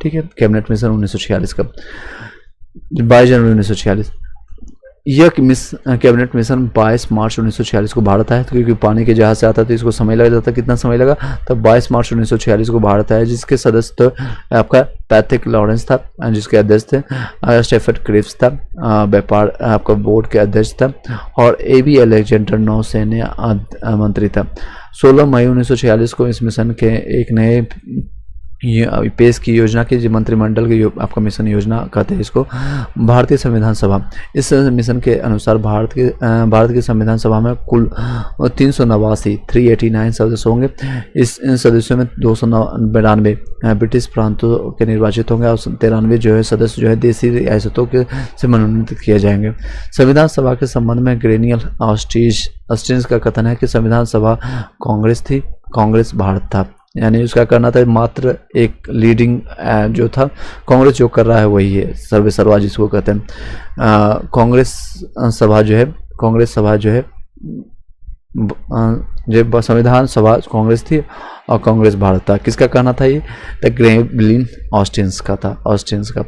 ठीक है, कैबिनेट मिशन 1946 का 22 जनवरी 1946। यह कैबिनेट मिशन 22 मार्च 1946 को भारत आया, क्योंकि पानी के जहाज से आता था, इसको समय लग जाता। कितना समय लगा? तब 22 मार्च 1946 को भारत आया, जिसके सदस्य तो आपका पैट्रिक लॉरेंस था, जिसके अध्यक्ष थे स्टेफन क्रिप्स था, व्यापार आपका बोर्ड के अध्यक्ष था, और एबी अलेक्जेंडर नौसैन्य मंत्री था। 16 मई 1946 को इस मिशन के एक नए पेश की योजना की मंत्रिमंडल की आपका मिशन योजना कहते हैं इसको, भारतीय संविधान सभा। इस मिशन के अनुसार भारत की संविधान सभा में कुल 389 सदस्य होंगे। इन सदस्यों में 292 ब्रिटिश प्रांतों के निर्वाचित होंगे और 93 जो है सदस्य जो है देसी रियासतों के से मनोनीत किए जाएंगे। संविधान सभा के संबंध में ग्रेनियल ऑस्टिन्स का कथन है कि संविधान सभा कांग्रेस भारत था, यानी उसका करना था मात्र एक लीडिंग जो था कांग्रेस जो कर रहा है वही है, सर्वा जिसको कहते हैं। कांग्रेस सभा जो है जब संविधान सभा कांग्रेस थी और कांग्रेस भारत था। किसका कहना था ये? द ग्रेनियल ऑस्टिन्स का था, ऑस्टिन्स का।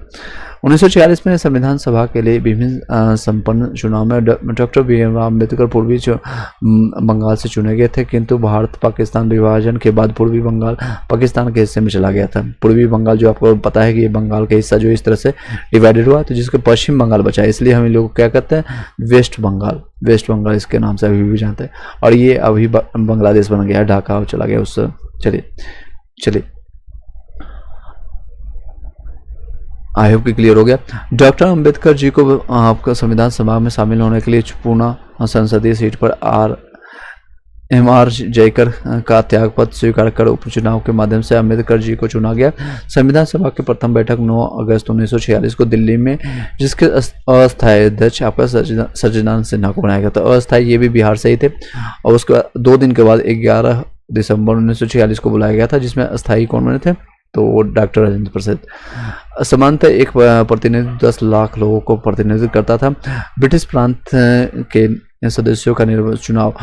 1946 में संविधान सभा के लिए विभिन्न संपन्न चुनाव में डॉक्टर BR अम्बेडकर पूर्वी बंगाल से चुने गए थे, किंतु भारत पाकिस्तान विभाजन के बाद पूर्वी बंगाल पाकिस्तान के हिस्से में चला गया था। पूर्वी बंगाल जो आपको पता है कि ये बंगाल का हिस्सा जो इस तरह से डिवाइडेड हुआ, तो जिसके पश्चिम बंगाल बचा, इसलिए हम लोग क्या कहते हैं? वेस्ट बंगाल इसके नाम से अभी भी जानते हैं। और ये अभी बांग्लादेश बन गया, ढाका चला गया उससे। चलिए आई होप कि क्लियर हो गया। डॉक्टर अंबेडकर जी को आपका संविधान सभा में शामिल होने के लिए पुणे संसदीय सीट पर MR जयकर का त्यागपत्र स्वीकार कर उपचुनाव के माध्यम से अंबेडकर जी को चुना गया। संविधान सभा की प्रथम बैठक 9 अगस्त 1946 को दिल्ली में, जिसके अस्थायी अध्यक्ष आपका सच्चिदानंद सिन्हा को बनाया गया था। अस्थायी ये भी बिहार से ही थे। और उसके 2 दिन के बाद 11 दिसंबर 1946 को बुलाया गया था, जिसमें अस्थायी कौन बने थे? तो डॉक्टर राजेंद्र प्रसाद। समानतः एक प्रतिनिधि 10 लाख लोगों को प्रतिनिधित्व करता था। ब्रिटिश प्रांत के सदस्यों का चुनाव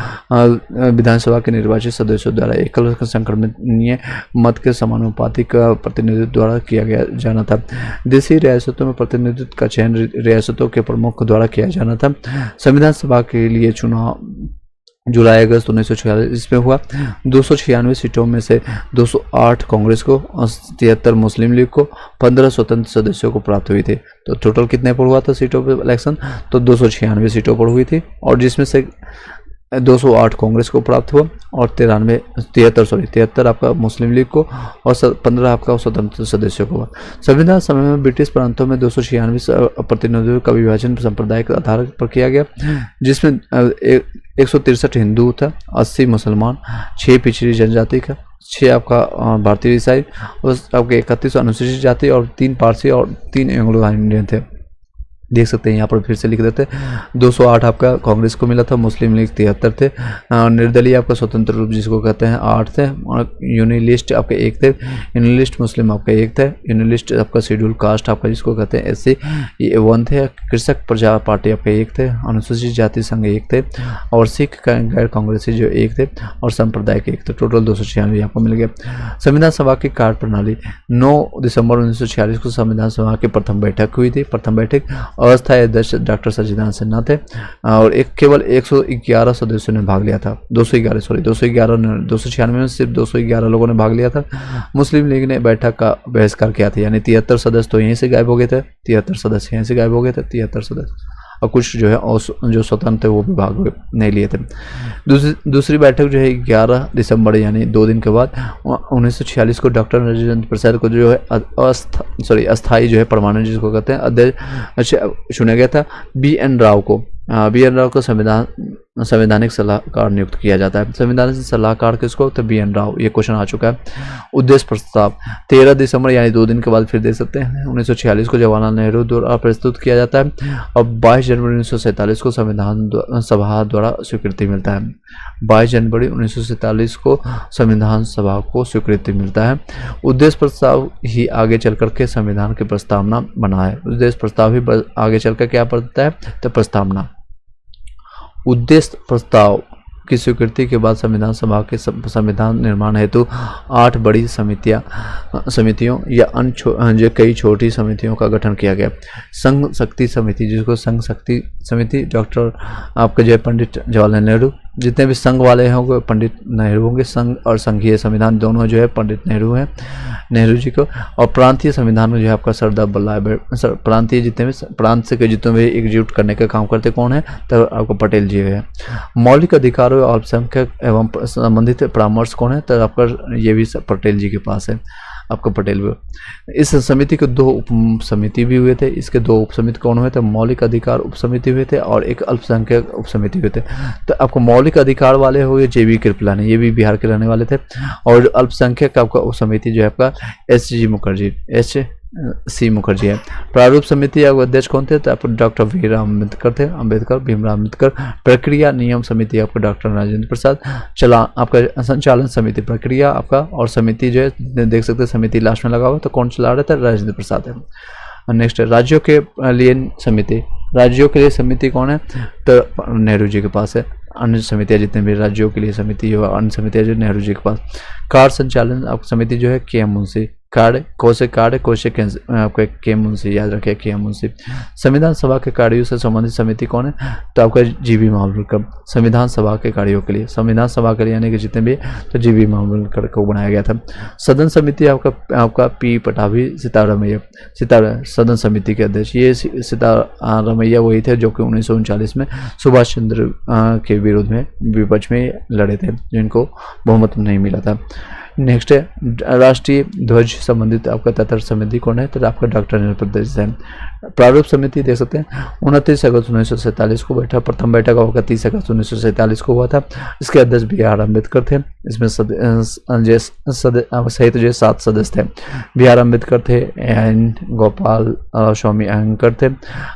विधानसभा के निर्वाचित सदस्यों द्वारा एकल संक्रमणीय मत के समानुपातिक प्रतिनिधित्व द्वारा किया जाना था। देशी रियासतों में प्रतिनिधित्व का चयन रियासतों के प्रमुख द्वारा किया जाना था। संविधान सभा के लिए चुनाव जुलाई अगस्त 1946 में हुआ। 296 सीटों में से 208 कांग्रेस को, 73 मुस्लिम लीग को, 15 स्वतंत्र सदस्यों को प्राप्त हुई थी। तो टोटल कितने पर हुआ था सीटों पर इलेक्शन? तो 296 सीटों पर हुई थी, और जिसमें से 208 कांग्रेस को प्राप्त हुआ और 73 आपका मुस्लिम लीग को और 15 आपका स्वतंत्र सदस्यों को हुआ। संविधान सभा में ब्रिटिश प्रांतों में 296 प्रतिनिधियों का विभाजन सांप्रदायिक आधार पर किया गया, जिसमें 163 हिंदू था, 80 मुसलमान, 6 पिछड़ी जनजाति का, 6 आपका भारतीय ईसाई, और आपके 31 अनुसूचित जाति और 3 पारसी और 3 एंग्लो इंडियन थे। देख सकते हैं यहाँ पर फिर से लिख देते। 208 आपका कांग्रेस को मिला था, मुस्लिम लीग 73 थे, निर्दलीय आपका स्वतंत्र रूप जिसको कहते हैं 8 थे, और यूनिलिस्ट आपके 1 थे, यूनिलिस्ट मुस्लिम आपका 1 थे, यूनिलिस्ट आपका शेड्यूल कास्ट आपका जिसको कहते हैं SC ये 1 थे, कृषक प्रजा पार्टी आपके 1 थे, अनुसूचित जाति संघ 1 थे, और सिख गैर कांग्रेसी जो 1 थे, और सांप्रदायिक 1 थे। टोटल 296 आपको मिल गया। संविधान सभा की कार्यप्रणाली 9 दिसंबर 1946 को संविधान सभा की प्रथम बैठक हुई थी। प्रथम बैठक अस्थायी अध्यक्ष डॉक्टर सच्चिदानंद सिन्हा थे, और केवल 111 सदस्यों ने भाग लिया था। 296 में सिर्फ 211 लोगों ने भाग लिया था। मुस्लिम लीग ने बैठक का बहिष्कार किया था, यानी 73 सदस्य तो यहीं से गायब हो गए थे, 73 सदस्य यहीं से गायब हो गए थे, 73 सदस्य, और कुछ जो है जो स्वतंत्र थे वो भी भाग नहीं लिए थे। दूसरी बैठक जो है 11 दिसंबर यानी 2 दिन के बाद 1946 को डॉक्टर राजेंद्र प्रसाद को जो है अस्थाई जो है परमानेंट जिसको कहते हैं अध्यक्ष चुना गया था। BN राव को संवैधानिक सलाहकार नियुक्त किया जाता है। संवैधानिक सलाहकार किसको? तो BN राव। ये क्वेश्चन आ चुका है। उद्देश्य प्रस्ताव 13 दिसंबर यानी 2 दिन के बाद फिर देख सकते हैं 1946 को जवाहरलाल नेहरू द्वारा प्रस्तुत किया जाता है, और 22 जनवरी 1947 को संविधान सभा द्वारा स्वीकृति मिलता है। 22 जनवरी 1947 को संविधान सभा को स्वीकृति मिलता है। उद्देश्य प्रस्ताव ही आगे चल करके संविधान की प्रस्तावना बना है। उद्देश्य प्रस्ताव ही आगे चलकर क्या पड़ता है? तो प्रस्तावना। उद्देश्य प्रस्ताव की स्वीकृति के बाद संविधान सभा के संविधान निर्माण हेतु 8 बड़ी समितियों या अन्य कई छोटी समितियों का गठन किया गया। संघ शक्ति समिति जिसको संघ शक्ति समिति डॉक्टर आपके जो है पंडित जवाहरलाल नेहरू, जितने भी संघ वाले होंगे पंडित नेहरू होंगे, संघ और संघीय संविधान दोनों जो है पंडित नेहरू जी को, और प्रांतीय संविधान में जो है आपका सरदार वल्लभ भाई, प्रांतीय जितने भी प्रांत से जितने भी एकजुट करने का काम करते कौन है? तो आपको पटेल जी है। मौलिक अधिकारों और अल्पसंख्यक एवं संबंधित परामर्श कौन है? तो आपका ये भी पटेल जी के पास है, आपका पटेल भी। इस समिति के 2 उप समिति भी हुए थे। इसके 2 उप समिति कौन हुए थे? मौलिक अधिकार उप समिति हुए थे और एक अल्पसंख्यक उप समिति हुए थे। तो आपको मौलिक अधिकार वाले हो गए JB कृपलानी, ये भी बिहार के रहने वाले थे, और अल्पसंख्यक आपका उप समिति जो है आपका SC मुखर्जी है। प्रारूप समिति का अध्यक्ष कौन थे? तो आपको डॉक्टर भीमराव अम्बेडकर। प्रक्रिया नियम समिति आपका डॉक्टर राजेंद्र प्रसाद। आपका संचालन समिति प्रक्रिया आपका, और समिति जो है देख सकते हैं समिति लास्ट में लगा हुआ, तो कौन चला रहा था? राजेंद्र प्रसाद है। नेक्स्ट राज्यों के लिए समिति। राज्यों के लिए समिति कौन है? तो नेहरू जी के पास है। अन्य समितियां जितने भी राज्यों के लिए समिति है, अन्य समितियां जो नेहरू जी के पास। कार्य संचालन आपकी समिति जो है KM मुंशी। आपका KM मुंशी, याद रखिए KM मुंशी। संविधान सभा के कार्यों से संबंधित समिति कौन है? तो आपका GB मावलकर। संविधान सभा के कार्यों के लिए, संविधान सभा के लिए यानी कि जितने भी, तो GB मावलकर को बनाया गया था। सदन समिति आपका P पटाभी सीतारमैया सदन समिति के अध्यक्ष। ये सीतारमैया वही थे जो कि 1939 में सुभाष चंद्र के विरोध में विपक्ष में लड़े थे, जिनको बहुमत नहीं मिला था। नेक्स्ट है राष्ट्रीय ध्वज संबंधित आपका तत्पर समिति कौन है? तो आपका डॉक्टर निर्प्रदेश है। प्रारूप समिति देख सकते हैं 29 अगस्त 1947 को बैठा। प्रथम बैठक आपका 30 अगस्त 1947 को हुआ था। इसके अध्यक्ष BR अम्बेडकर थे। इसमें सहित जो 7 सदस्य थे। BR अम्बेडकर थे, N गोपाल स्वामी अयंकर थे,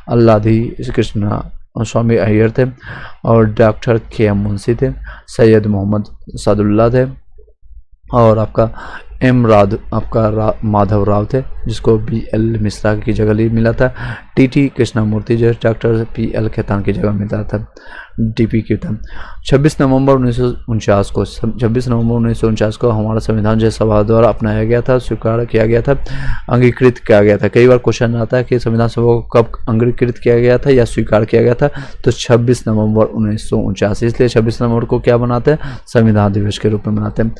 अल्लाधी कृष्णा स्वामी अय्यर थे, और डॉक्टर KM मुंशी थे, सैयद मोहम्मद सादुल्ला थे, और आपका माधव राव थे, जिसको BL मिश्रा की जगह मिला था। TT कृष्णमूर्ति जो डॉक्टर PL खेतान की जगह मिला था, DP की था। 26 नवंबर 1949 को हमारा संविधान जो सभा द्वारा अपनाया गया था, स्वीकार किया गया था, अंगीकृत किया गया था। कई बार क्वेश्चन आता है कि संविधान सभा को कब अंगीकृत किया गया था या स्वीकार किया गया था? तो 26 नवंबर 1949। इसलिए 26 नवंबर को क्या बनाते हैं? संविधान दिवस के रूप में मनाते हैं।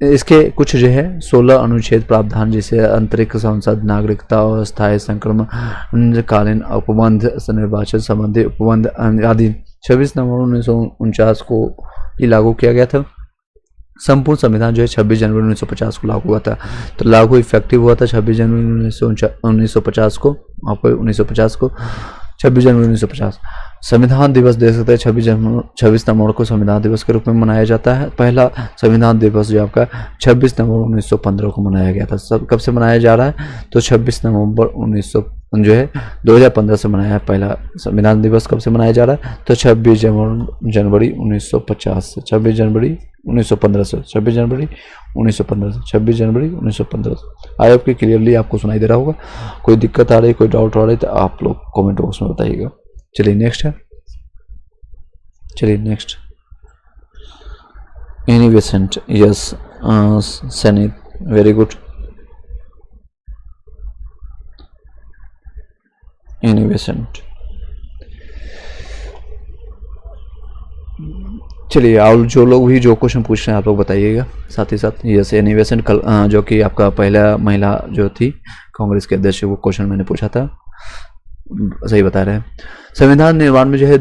इसके कुछ जो है 16 अनुच्छेद प्रावधान, जैसे अंतरिक्ष संसद, नागरिकता और स्थायी संक्रमण कालीन उपबंध, निर्वाचन संबंधी उपबंध आदि 26 नवंबर 1949 को ही लागू किया गया था। संपूर्ण संविधान जो है 26 जनवरी 1950 को लागू हुआ था। तो लागू इफेक्टिव हुआ था 26 जनवरी 1950 को, आपको 1950 को 26 जनवरी 1950। संविधान दिवस देख सकते हैं 26 नवंबर को संविधान दिवस के रूप में मनाया जाता है। पहला संविधान दिवस जो आपका 26 नवंबर 1915 को मनाया गया था। सब कब से मनाया जा रहा है, तो 26 नवंबर 2015 से मनाया है। पहला संविधान दिवस कब से मनाया जा रहा है, तो 26 जनवरी 1950 से, 26 जनवरी 1915 से, 26 जनवरी 1915 से। आई होप कि क्लियरली आपको सुनाई दे रहा होगा। कोई दिक्कत आ रही, कोई डाउट आ रही तो आप लोग कमेंट बॉक्स में बताइएगा। चलिए नेक्स्ट एनी बेसेंट, यस सैनिक, वेरी गुड। एनी बेसेंट, चलिए और जो लोग भी जो क्वेश्चन पूछ रहे हैं आप लोग बताइएगा साथ ही साथ। यस एनी बेसेंट कल जो कि आपका पहला महिला जो थी कांग्रेस के अध्यक्ष, वो क्वेश्चन मैंने पूछा था, सही बता रहे हैं। संविधान निर्माण में जो है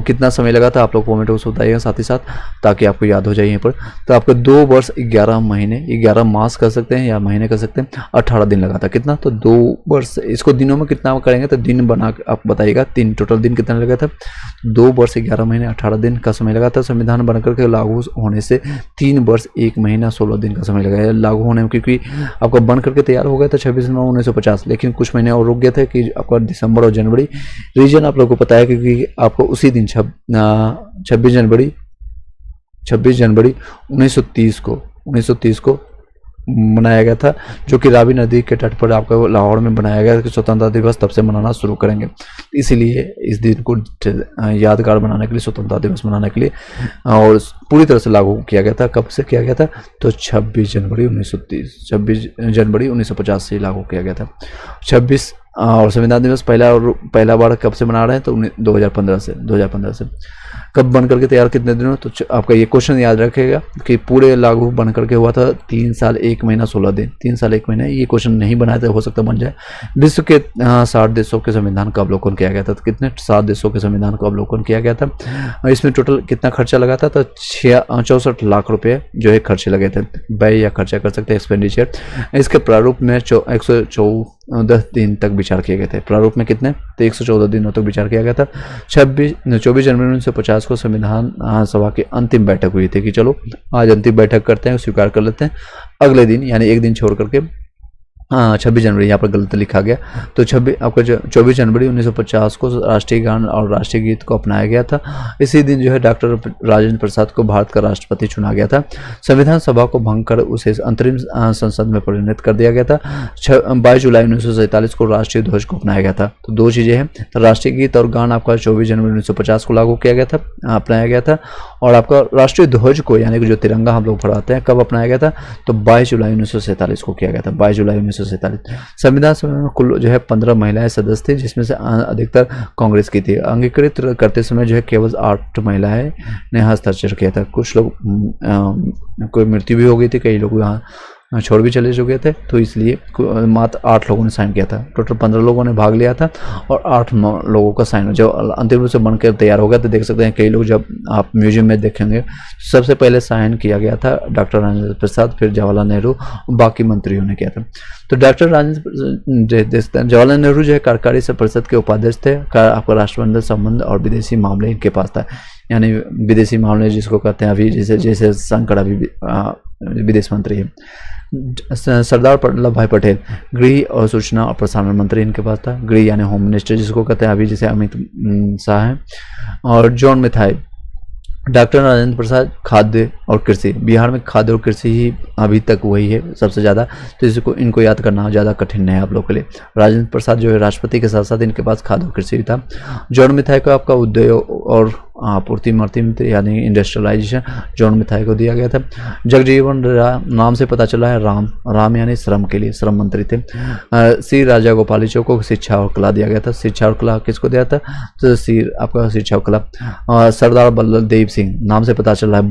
कितना समय लगा था, आप लोग कमेंट बॉक्स में बताइएगा साथ ही साथ, ताकि आपको याद हो जाए यहाँ पर। तो आपको 2 वर्ष 11 महीने, 11 मास कर सकते हैं या महीने कर सकते हैं, 18 दिन लगा था। कितना, तो 2 वर्ष। इसको दिनों में कितना करेंगे तो दिन बना आप बताइएगा, 3 टोटल दिन कितना लगा था, 2 वर्ष 11 महीने 18 दिन का समय लगा था। संविधान बनकर के लागू होने से 3 वर्ष 1 महीना 16 दिन का समय लगा। लागू होने में क्योंकि आपका बन करके तैयार हो गया था 26 नवंबर 1950, लेकिन कुछ महीने और रुक गया था कि आपका दिसंबर और जनवरी। रीजन आप लोग को पता है क्योंकि आपको उसी दिन 26 जनवरी 1930 को मनाया गया था, जो कि रावी नदी के तट पर आपका लाहौर में बनाया गया कि स्वतंत्रता दिवस तब से मनाना शुरू करेंगे। इसीलिए इस दिन को यादगार बनाने के लिए, स्वतंत्रता दिवस मनाने के लिए और पूरी तरह से लागू किया गया था। कब से किया गया था, तो 26 जनवरी 1950 से लागू किया गया था। 26 और संविधान दिवस पहला बार कब से मना रहे हैं, तो 2015 से। कब बन करके तैयार, कितने दिनों, तो आपका ये क्वेश्चन याद रखेगा कि पूरे लागू बन करके हुआ था 3 साल 1 महीना 16 दिन, 3 साल 1 महीना। ये क्वेश्चन नहीं बनाया था, हो सकता बन जाए। विश्व के 60 देशों के संविधान का अवलोकन किया गया था। तो कितने, 7 देशों के संविधान का अवलोकन किया गया था। इसमें टोटल कितना खर्चा लगा था, तो 64 लाख रुपये जो है खर्चे लगे थे। व्यय या खर्चा कर सकते हैं, एक्सपेंडिचर। इसके प्रारूप में 114 दिन तक विचार किए गए थे। प्रारूप में कितने, तो 114 दिनों तक विचार किया गया था। 24 जनवरी 1950 को संविधान सभा की अंतिम बैठक हुई थी कि चलो आज अंतिम बैठक करते हैं, स्वीकार कर लेते हैं। अगले दिन यानी एक दिन छोड़ करके 26 जनवरी, यहाँ पर गलत लिखा गया, तो 24 जनवरी 1950 को राष्ट्रीय गान और राष्ट्रीय गीत को अपनाया गया था। इसी दिन जो है डॉक्टर राजेंद्र प्रसाद को भारत का राष्ट्रपति चुना गया था। संविधान सभा को भंग कर उसे अंतरिम संसद में परिणत कर दिया गया था। 22 जुलाई 1947 को राष्ट्रीय ध्वज को अपनाया गया था। तो 2 चीज़ें हैं, तो राष्ट्रीय गीत और गान आपका 24 जनवरी 1950 को लागू किया गया था, अपनाया गया था। और आपका राष्ट्रीय ध्वज को यानी कि जो तिरंगा हम लोग फहराते हैं, कब अपनाया गया था, तो 22 जुलाई 1947 को किया गया था। 22 जुलाई 1947। संविधान सभा में कुल जो है 15 महिलाएं सदस्य थी, जिसमें से अधिकतर कांग्रेस की थी। अंगीकृत करते समय जो है केवल 8 महिलाएं ने हस्ताक्षर किया था। कुछ लोग कोई मृत्यु भी हो गई थी, कई लोग यहाँ छोड़ भी चले चुके थे, तो इसलिए मात्र 8 लोगों ने साइन किया था। टोटल 15 लोगों ने भाग लिया था और 8 लोगों का साइन जब अंतिम रूप से बनकर तैयार हो गया। तो देख सकते हैं कई लोग, जब आप म्यूजियम में देखेंगे, सबसे पहले साइन किया गया था डॉक्टर राजेंद्र प्रसाद, फिर जवाहरलाल नेहरू, बाकी मंत्रियों ने किया था। तो डॉक्टर जवाहरलाल नेहरू जो है कार्यकारी परिषद के उपाध्यक्ष थे। आपका राष्ट्रमंडल संबंध और विदेशी मामले इनके पास था, यानी विदेशी मामले जिसको कहते हैं अभी, जैसे शंकर अभी विदेश मंत्री है। सरदार वल्लभ भाई पटेल गृह और सूचना और प्रसारण मंत्री इनके पास था। गृह यानी होम मिनिस्टर जिसको कहते हैं अभी, जैसे अमित शाह हैं। और जॉन मिथाई। डॉक्टर राजेंद्र प्रसाद खाद्य और कृषि, बिहार में खाद्य और कृषि ही अभी तक वही है सबसे ज़्यादा, तो इनको याद करना ज़्यादा कठिन है आप लोग के लिए। राजेंद्र प्रसाद जो है राष्ट्रपति के साथ साथ इनके पास खाद्य और कृषि था। जॉन मिथाई को आपका उद्योग और आपूर्ति मंत्री यानी इंडस्ट्रियलाइजेशन जॉन मिथाई को दिया गया था। जगजीवन नाम से पता चला है राम यानी श्रम के लिए श्रम मंत्री थे। श्री राजा गोपालाचार्य को शिक्षा और कला दिया गया था। शिक्षा और कला किसको दिया था, तो आपका शिक्षा और कला। सरदार बलदेव सिंह नाम से पता चल रहा है,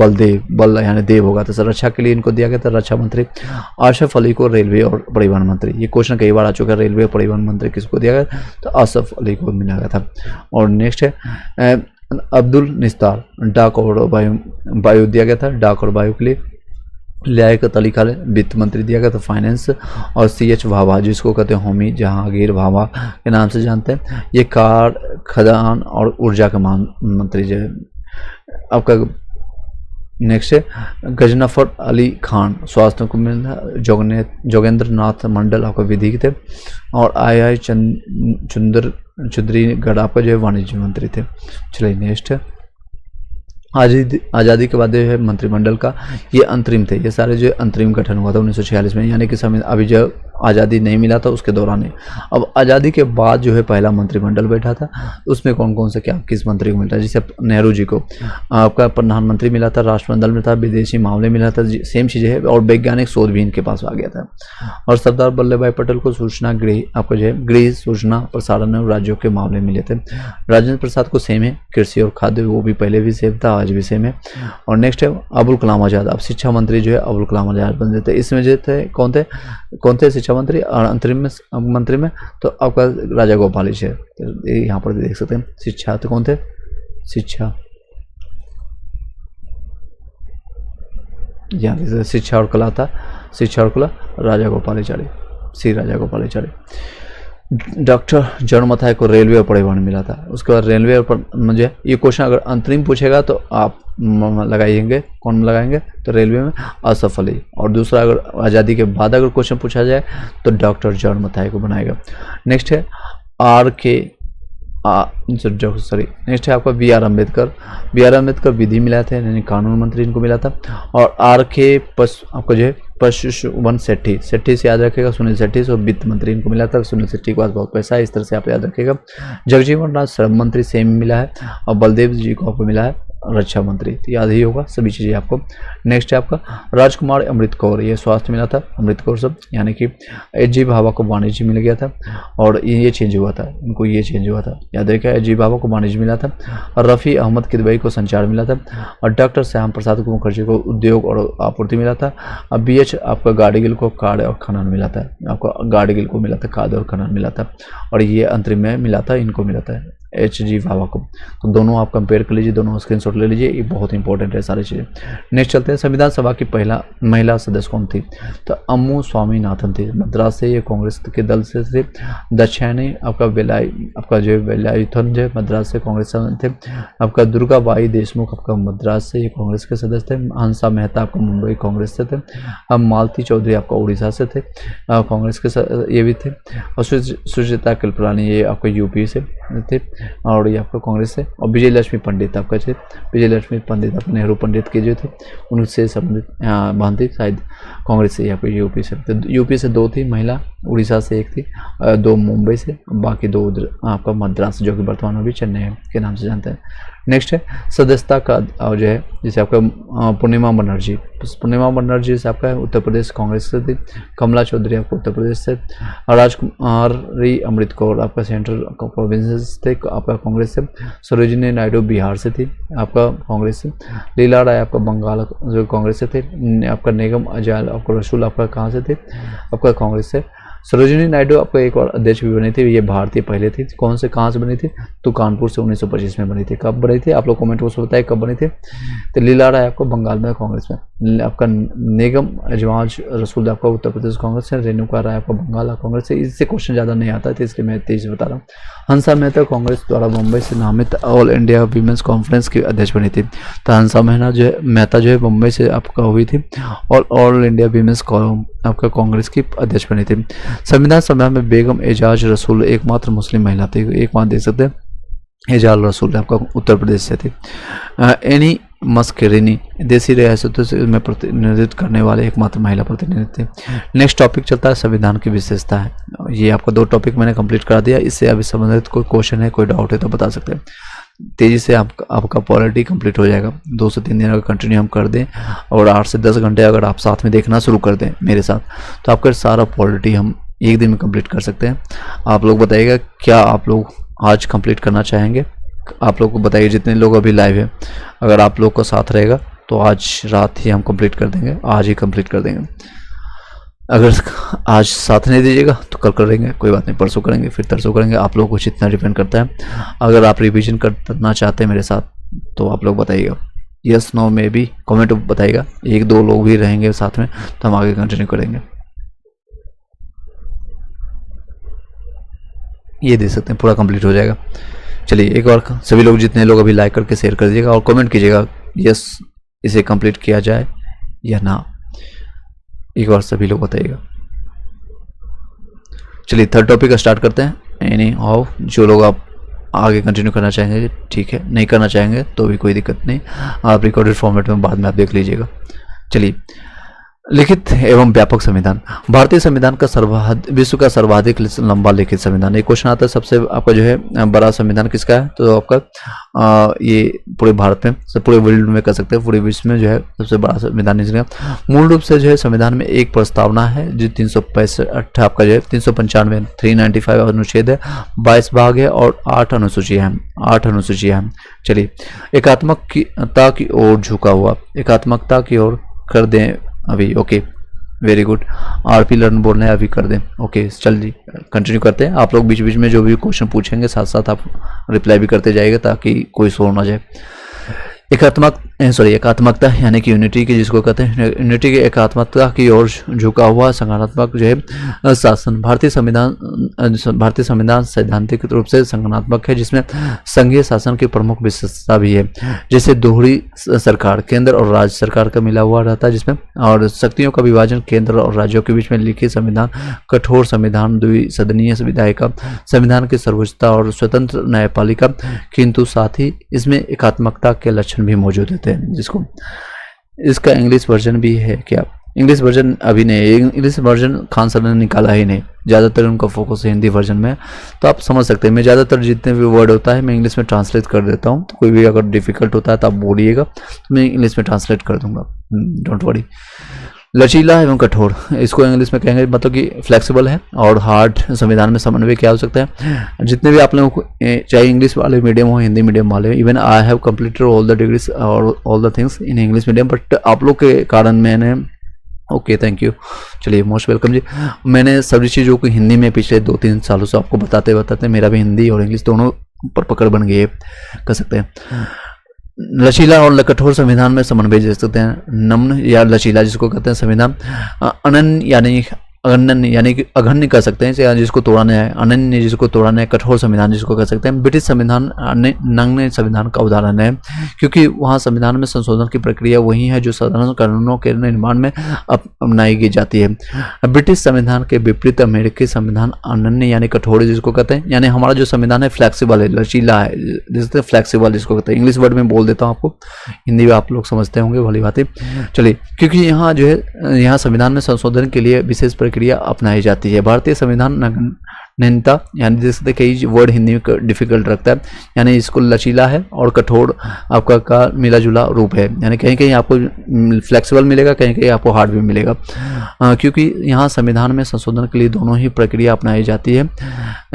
बल यानी देव होगा, तो सर रक्षा के लिए इनको दिया गया था रक्षा मंत्री। आसफ अली को रेलवे और परिवहन मंत्री, ये क्वेश्चन कई बार आ चुका है, रेलवे और परिवहन मंत्री किसको दिया गया, तो आसफ अली को मिला गया था। और नेक्स्ट है अब्दुल निस्तार, डाक और वायु दिया गया था, डाक और वायु के लिए। लियाकत अली खान वित्त मंत्री दिया गया, तो फाइनेंस। और CH भाभा जिसको कहते हैं होमी जहांगीर भाभा के नाम से जानते हैं, ये खदान और ऊर्जा के मंत्री जो है आपका। नेक्स्ट है गजनफर अली खान स्वास्थ्य को मिला, जोगेंद्र नाथ मंडल आपका विधि थे, और आई चुंदरीगढ़ आपका जो है वाणिज्य मंत्री थे। चलिए नेक्स्ट है आज़ादी के बाद जो है मंत्रिमंडल का ये अंतरिम थे, ये सारे जो अंतरिम गठन हुआ था 1946 में, यानी कि समय अभी जो आज़ादी नहीं मिला था उसके दौरान ही। अब आज़ादी के बाद जो है पहला मंत्रिमंडल बैठा था, उसमें कौन कौन से क्या किस मंत्री को मिलता है, जैसे नेहरू जी को आपका प्रधानमंत्री मिला था, राष्ट्रमंडल में था, विदेशी मामले मिला था, सेम चीज़ें है, और वैज्ञानिक शोध भी इनके पास आ गया था। और सरदार वल्लभ भाई पटेल को सूचना गृह आपको जो है गृह सूचना प्रसारण और राज्यों के मामले मिले थे। राजेंद्र प्रसाद को सेम है, कृषि और खाद्य, वो भी पहले भी सेम था, आज भी सेम है। और नेक्स्ट है अबुल कलाम आज़ाद, अब शिक्षा मंत्री जो है अबुल कलाम आज़ाद बन जाते। इसमें जो थे कौन थे शिक्षा मंत्री, और अंतरिम में मंत्री में तो आपका राजा गोपाल जी है, तो यहाँ पर देख सकते हैं। शिक्षा तो कौन थे, शिक्षा यहाँ शिक्षा और कला था, शिक्षा और कला राजा गोपालाचारी, श्री राजा गोपालाचारी। डॉक्टर जॉन मथाई को रेलवे और परिवहन मिला था। उसके बाद रेलवे और मुझे ये क्वेश्चन अगर अंतरिम पूछेगा तो आप लगाएंगे, कौन लगाएंगे, तो रेलवे में असफ अली। और दूसरा अगर आज़ादी के बाद अगर क्वेश्चन पूछा जाए तो डॉक्टर जॉन मथाई को बनाएगा। नेक्स्ट है नेक्स्ट है आपका B.R. अम्बेडकर। B.R. अम्बेडकर विधि मिला थे, यानी कानून मंत्री इनको मिला था। और R.K. आपको जो है पशुवन सेट्टी से याद रखेगा, सुनील सेट्टी से वित्त मंत्री इनको मिला था। सुनील सेट्टी के पास बहुत पैसा है, इस तरह से आप याद रखेगा। जगजीवन राम श्रम मंत्री सेम मिला है, और बलदेव जी को आपको मिला है रक्षा मंत्री, तो याद ही होगा सभी चीज़ें आपको। नेक्स्ट है आपका राजकुमार अमृत कौर, ये स्वास्थ्य मिला था, अमृत कौर सब, यानी कि H.G. भाभा को वाणिज्य मिल गया था, और ये चेंज हुआ था, इनको ये चेंज हुआ था, याद रखिए। H.G. भाभा को वाणिज्य मिला था, और रफ़ी अहमद किदवई को संचार मिला था, और डॉक्टर श्याम प्रसाद मुखर्जी को उद्योग और आपूर्ति मिला था। अब B.H. आपका गार्डगिल को खाद्य और खनन मिला था, आपको गार्डगिल को मिला था, खाद्य और खनन मिला था, और ये अंतरिम में मिला था, इनको मिला था H.G. भाभा को। तो दोनों आप कंपेयर कर लीजिए, दोनों स्क्रीनशॉट ले लीजिए, ये बहुत इंपॉर्टेंट है सारी चीज़ें। नेक्स्ट चलते हैं, संविधान सभा की पहला महिला सदस्य कौन थी, तो अम्मू स्वामीनाथन थी, मद्रास से, ये कांग्रेस के दल से थे। दक्षिणी आपका आपका जो वेलायुथन जो मद्रास से कांग्रेस थे। आपका दुर्गाबाई देशमुख आपका मद्रास से, ये कांग्रेस के सदस्य थे। हंसा मेहता आपका मुंबई कांग्रेस से थे। अब मालती चौधरी आपका उड़ीसा से थे, कांग्रेस के ये भी थे। और सुचेता कृपलानी ये आपका यूपी से थे, और ये आपका कांग्रेस से। और विजय लक्ष्मी पंडित आपका थे, विजय लक्ष्मी पंडित आपका नेहरू पंडित के जो थे उनसे संबंधित भांति शायद कांग्रेस से, आपको यूपी से। तो यूपी से 2 थी महिला, उड़ीसा से 1 थी, 2 मुंबई से, बाकी 2 आपका मद्रास जो कि वर्तमान में भी चेन्नई के नाम से जानते हैं। नेक्स्ट है सदस्यता का जो है, जैसे आपका पूर्णिमा बनर्जी, पूर्णिमा बनर्जी से आपका उत्तर प्रदेश कांग्रेस से थी। कमला चौधरी आपको उत्तर प्रदेश से। राजकुमारी अमृत कौर आपका सेंट्रल प्रोविंस थे, आपका कांग्रेस से। सरोजिनी नायडू बिहार से थी, आपका कांग्रेस से। लीला राय आपका बंगाल जो कांग्रेस से थे। आपका निगम अजाल आपका रसूल आपका कहाँ से थे, आपका कांग्रेस से। सरोजिनी नायडू आपको एक और अध्यक्ष भी बनी थी, ये भारतीय पहले थी, कौन से कहाँ से बनी थी, तो कानपुर से 1925 में बनी थी। कब बनी थी आप लोग कमेंट बॉक्स में बताइए कब बनी थी। तो लीला राय आपको बंगाल में कांग्रेस में। आपका निगम अजवाज रसूल आपका उत्तर प्रदेश कांग्रेस से। रेणुका राय आपका बंगाल कांग्रेस से। इससे क्वेश्चन ज़्यादा नहीं आता था, इसलिए मैं तेज बता रहा हूँ। हंसा मेहता कांग्रेस द्वारा मुंबई से नामित ऑल इंडिया वीमेंस कॉन्फ्रेंस की अध्यक्ष बनी थी। तो हंसा मेहता जो है मुंबई से आपका हुई थी, और ऑल इंडिया वीमेंस आपका कांग्रेस की अध्यक्ष बनी थी। संविधान सभा में बेगम एजाज रसूल एकमात्र मुस्लिम महिला थी, एक बात देख सकते हैं। एजाज रसूल आपका उत्तर प्रदेश से थी। एनी मस्केरिनी देसी रियासतों से में प्रतिनिधित्व करने वाले एकमात्र महिला प्रतिनिधि थे। नेक्स्ट टॉपिक चलता है संविधान की विशेषता है। ये आपका 2 टॉपिक मैंने कंप्लीट करा दिया, इससे अभी संबंधित कोई क्वेश्चन है, कोई डाउट है तो बता सकते हैं। तेज़ी से आपका पॉलिटी कंप्लीट हो जाएगा। 2 से 3 दिन अगर कंटिन्यू हम कर दें, और 8 से 10 घंटे अगर आप साथ में देखना शुरू कर दें मेरे साथ, तो आपका सारा पॉलिटी हम एक दिन में कंप्लीट कर सकते हैं। आप लोग बताइएगा क्या आप लोग आज कंप्लीट करना चाहेंगे, आप लोग को बताइए। जितने लोग अभी लाइव है, अगर आप लोग का साथ रहेगा तो आज रात ही हम कंप्लीट कर देंगे, आज ही कंप्लीट कर देंगे। अगर आज साथ नहीं दीजिएगा तो कल करेंगे, कोई बात नहीं, परसों करेंगे, फिर तरसों करेंगे, आप लोगों को जितना डिपेंड करता है। अगर आप रिवीजन करना चाहते हैं मेरे साथ तो आप लोग बताइएगा। यस नो में भी कमेंट बताइएगा, एक दो लोग भी रहेंगे साथ में तो हम आगे कंटिन्यू करेंगे। ये दे सकते हैं, पूरा कंप्लीट हो जाएगा। चलिए एक बार सभी लोग, जितने लोग अभी लाइक करके शेयर कर दीजिएगा और कमेंट कीजिएगा यस इसे कंप्लीट किया जाए या ना, एक बार सभी लोग बताइएगा। चलिए थर्ड टॉपिक का स्टार्ट करते हैं। एनी हाउ, जो लोग आप आगे कंटिन्यू करना चाहेंगे ठीक है, नहीं करना चाहेंगे तो भी कोई दिक्कत नहीं, आप रिकॉर्डेड फॉर्मेट में बाद में आप देख लीजिएगा। चलिए, लिखित एवं व्यापक संविधान। भारतीय संविधान का विश्व का सर्वाधिक लंबा लिखित संविधान। एक क्वेश्चन आता है सबसे आपका जो है बड़ा संविधान किसका है, तो आपका ये पूरे भारत में, पूरे वर्ल्ड में कर सकते हैं, पूरे विश्व में जो है सबसे बड़ा संविधान इसका। मूल रूप से जो है संविधान में एक प्रस्तावना है जो 365 आपका जो है 395 395 अनुच्छेद है, 22 भाग है और 8 अनुसूचियां हैं। चलिए, एकात्मकता की ओर झुका हुआ, एकात्मकता की ओर कर दें अभी। Okay, very good. RP learn बोल रहे हैं अभी कर दें। ओके, चल जी कंटिन्यू करते हैं। आप लोग बीच बीच में जो भी क्वेश्चन पूछेंगे साथ साथ आप रिप्लाई भी करते जाइएगा ताकि कोई शोर ना जाए। एकात्मकता यानी कि यूनिटी की, जिसको कहते हैं यूनिटी की एकात्मकता की ओर झुका हुआ संगठनात्मक जो है शासन। भारतीय संविधान सैद्धांतिक रूप से संगठनात्मक है, जिसमें संघीय शासन की प्रमुख विशेषता भी है, जैसे दोहरी सरकार, केंद्र और राज्य सरकार का मिला हुआ रहता है जिसमें, और शक्तियों का विभाजन केंद्र और राज्यों के बीच में। लिखित संविधान, कठोर संविधान, द्विसदनीय विधायिका, संविधान की सर्वोच्चता और स्वतंत्र न्यायपालिका, किंतु साथ ही इसमें एकात्मकता के लक्षण भी मौजूद होते हैं, जिसको इसका इंग्लिश वर्जन भी है क्या? इंग्लिश वर्जन अभी नहीं, इंग्लिश वर्जन खान सर ने निकाला ही नहीं, ज़्यादातर उनका फोकस है हिंदी वर्जन में, तो आप समझ सकते हैं। मैं ज़्यादातर जितने भी वर्ड होता है मैं इंग्लिश में ट्रांसलेट कर देता हूँ, तो कोई भी अगर डिफिकल्ट होता है तो आप बोलिएगा, तो मैं इंग्लिश में ट्रांसलेट कर दूंगा, डोंट वरी। लचीला एवं कठोर, इसको इंग्लिश में कहेंगे मतलब कि फ्लेक्सिबल है और हार्ड। संविधान में समन्वय क्या हो सकता है? जितने भी आप लोगों को, चाहे इंग्लिश वाले मीडियम हो, हिंदी मीडियम वाले, even I have completed all the degrees और all the things in English medium, but आप लोग के कारण मैंने, ओके थैंक यू, चलिए मोस्ट वेलकम जी। मैंने सभी चीज़ों को हिंदी में पिछले 2-3 सालों से आपको बताते मेरा भी हिंदी और इंग्लिश दोनों पर पकड़ बन गई है, कर सकते हैं। लचीला और कठोर संविधान में समन्वय दे सकते हैं। नम्न या लचीला जिसको कहते हैं संविधान, अनन्य यानी कि अघन्य कर सकते हैं, जिसको तोड़ना है, अनन्य जिसको तोड़ना है, कठोर संविधान जिसको कह सकते हैं। ब्रिटिश संविधान नग्न संविधान का उदाहरण है, क्योंकि वहाँ संविधान में संशोधन की प्रक्रिया वही है जो साधारण कानूनों के निर्माण में अपनाई जाती है। ब्रिटिश संविधान के विपरीत अमेरिकी संविधान अनन्य यानी कठोर जिसको कहते हैं, यानी हमारा जो संविधान है फ्लैक्सीबल है, लचीला है, जिससे फ्लैक्सीबल जिसको कहते हैं। इंग्लिश वर्ड में बोल देता हूँ आपको, हिंदी में आप लोग समझते होंगे भली बात है। चलिए, क्योंकि यहाँ जो है, यहाँ संविधान में संशोधन के लिए विशेष प्रक्रिया अपनाई जाती है। भारतीय संविधान नग्नता यानी जैसे कई वर्ड हिंदी में डिफिकल्ट रखता है, यानी इसको लचीला है और कठोर आपका का मिला जुला रूप है, यानी कहीं कहीं आपको फ्लेक्सिबल मिलेगा, कहीं कहीं आपको हार्ड भी मिलेगा, क्योंकि यहाँ संविधान में संशोधन के लिए दोनों ही प्रक्रिया अपनाई जाती है।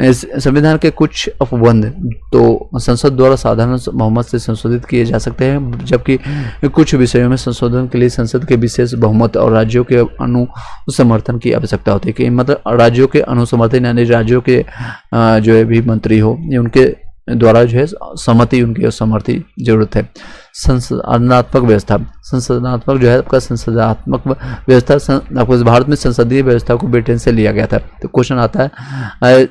इस संविधान के कुछ अपबंध तो संसद द्वारा साधारण बहुमत से संशोधित किए जा सकते हैं, जबकि कुछ विषयों में संशोधन के लिए संसद के विशेष बहुमत और राज्यों के अनुसमर्थन की आवश्यकता होती है। कि मतलब राज्यों के अनुसमर्थन यानी राज्यों के जो है भी मंत्री हो, उनके द्वारा जो है सहमति, उनकी समर्थी जरूरत है। संसदनात्मक व्यवस्था, संसदनात्मक जो है आपका संसदनात्मक व्यवस्था आपको भारत में संसदीय व्यवस्था को ब्रिटेन से लिया गया था। तो क्वेश्चन आता है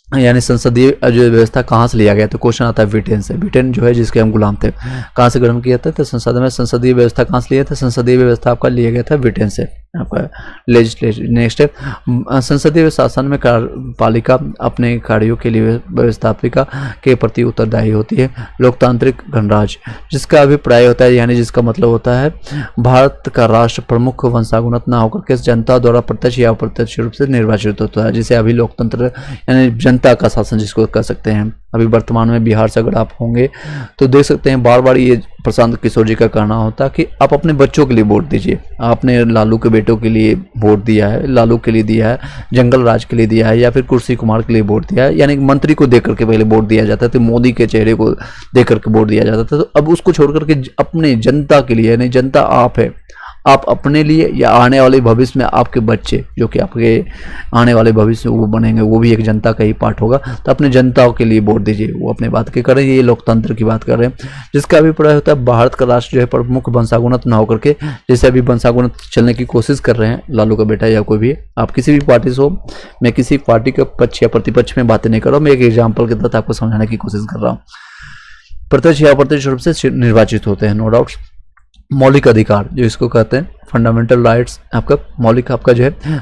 यानी संसदीय जो व्यवस्था कहाँ से लिया गया, तो क्वेश्चन आता है ब्रिटेन से। ब्रिटेन जो है जिसके हम गुलाम थे, कहाँ से ग्रहण किया था, तो संसद में संसदीय व्यवस्था कहाँ से लिया था, संसदीय व्यवस्था आपका लिया गया था ब्रिटेन से आपका लेजिस्लेटिव। नेक्स्ट है संसदीय शासन में कार्यपालिका अपने कार्यों के लिए व्यवस्थापिका के प्रति उत्तरदायी होती है। लोकतांत्रिक गणराज्य जिसका अभिप्राय होता है, यानी जिसका मतलब होता है भारत का राष्ट्र प्रमुख वंशानुगत न होकर के जनता द्वारा प्रत्यक्ष या अप्रत्यक्ष रूप से निर्वाचित होता है, जिसे अभी लोकतंत्र यानी जनता का शासन जिसको कह सकते हैं। अभी वर्तमान में बिहार से अगर आप होंगे तो देख सकते हैं बार बार ये प्रशांत किशोर जी का कहना होता है कि आप अपने बच्चों के लिए वोट दीजिए। आपने लालू के बेटों के लिए वोट दिया है, लालू के लिए दिया है, जंगल राज के लिए दिया है, या फिर कुर्सी कुमार के लिए वोट दिया है, यानी मंत्री को देख करके पहले वोट दिया जाता था, मोदी के चेहरे को देख करके वोट दिया जाता था। तो अब उसको छोड़ करके अपने जनता के लिए, यानी जनता आप है, आप अपने लिए या आने वाले भविष्य में आपके बच्चे जो कि आपके आने वाले भविष्य वो बनेंगे, वो भी एक जनता का ही पार्ट होगा, तो अपने जनताओं के लिए वोट दीजिए। वो अपने बात के कर रहे हैं, ये लोकतंत्र की बात कर रहे हैं, जिसका अभिप्राय होता है भारत का राष्ट्र जो है प्रमुख वंशागुणत ना होकर के, जैसे अभी वंशागुणत चलने की कोशिश कर रहे हैं लालू का बेटा या कोई भी, आप किसी भी पार्टी से हो, मैं किसी पार्टी के पक्ष या प्रतिपक्ष में बातें नहीं कर रहा हूँ, मैं एक एग्जाम्पल के तहत आपको समझाने की कोशिश कर रहा हूँ। प्रत्यक्ष या अप्रत्यक्ष रूप से निर्वाचित होते हैं, नो डाउट। मौलिक अधिकार जो इसको कहते हैं फंडामेंटल राइट्स, आपका मौलिक आपका जो है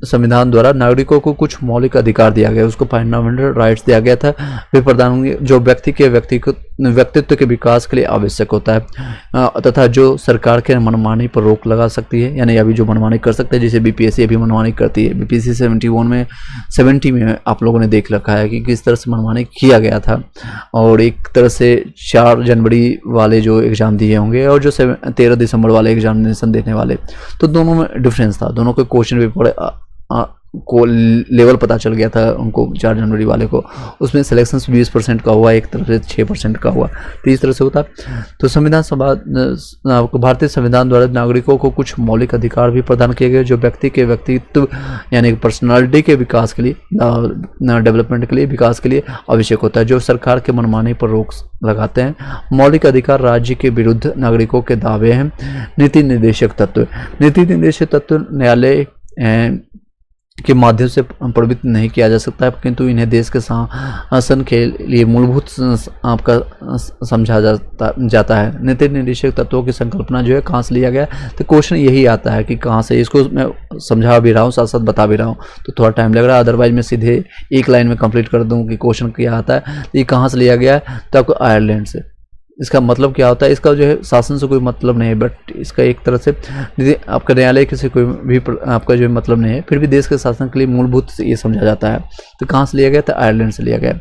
संविधान द्वारा नागरिकों को कुछ मौलिक अधिकार दिया गया, उसको फंडामेंटल राइट्स दिया गया था। वे प्रदान होंगे जो व्यक्ति के व्यक्तित्व के विकास के लिए आवश्यक होता है, तथा जो सरकार के मनमानी पर रोक लगा सकती है, यानी अभी जो मनमानी कर सकते हैं, जैसे बीपीएससी अभी मनमानी करती है। बीपीएससी 70 में आप लोगों ने देख रखा है कि किस तरह से मनमानी किया गया था, और एक तरह से 4 जनवरी वाले जो एग्जाम दिए होंगे और जो 13 दिसंबर वाले एग्जामिनेशन देने वाले, तो दोनों में डिफरेंस था। दोनों के क्वेश्चन पेपर को लेवल पता चल गया था उनको, 4 जनवरी वाले को, उसमें सिलेक्शन 20% का हुआ, एक तरफ से 6% का हुआ, तो इस तरह से होता। तो भारतीय संविधान द्वारा नागरिकों को कुछ मौलिक अधिकार भी प्रदान किए गए जो व्यक्ति के व्यक्तित्व यानी पर्सनालिटी के विकास के लिए, डेवलपमेंट के लिए, विकास के लिए आवश्यक होता है, जो सरकार के मनमानी पर रोक लगाते हैं। मौलिक अधिकार राज्य के विरुद्ध नागरिकों के दावे हैं। नीति निर्देशक तत्व, नीति निर्देशक तत्व न्यायालय के माध्यम से प्रभावित नहीं किया जा सकता है, किंतु इन्हें देश के शासन के लिए मूलभूत आपका समझा जाता है। नीति निर्देशक तत्वों की संकल्पना जो है कहाँ से लिया गया, तो क्वेश्चन यही आता है कि कहाँ से। इसको मैं समझा भी रहा हूँ, साथ साथ बता भी रहा हूँ, तो थोड़ा टाइम लग रहा है, अदरवाइज मैं सीधे एक लाइन में कंप्लीट कर दूँ कि क्वेश्चन क्या आता है। ये कहाँ से लिया गया है, तो आपको आयरलैंड से। इसका मतलब क्या होता है, इसका जो है शासन से कोई मतलब नहीं है, बट इसका एक तरह से आपका न्यायालय से कोई भी आपका जो है मतलब नहीं है, फिर भी देश के शासन के लिए मूलभूत ये समझा जाता है। तो कहाँ से लिया गया था, आयरलैंड से लिया गया।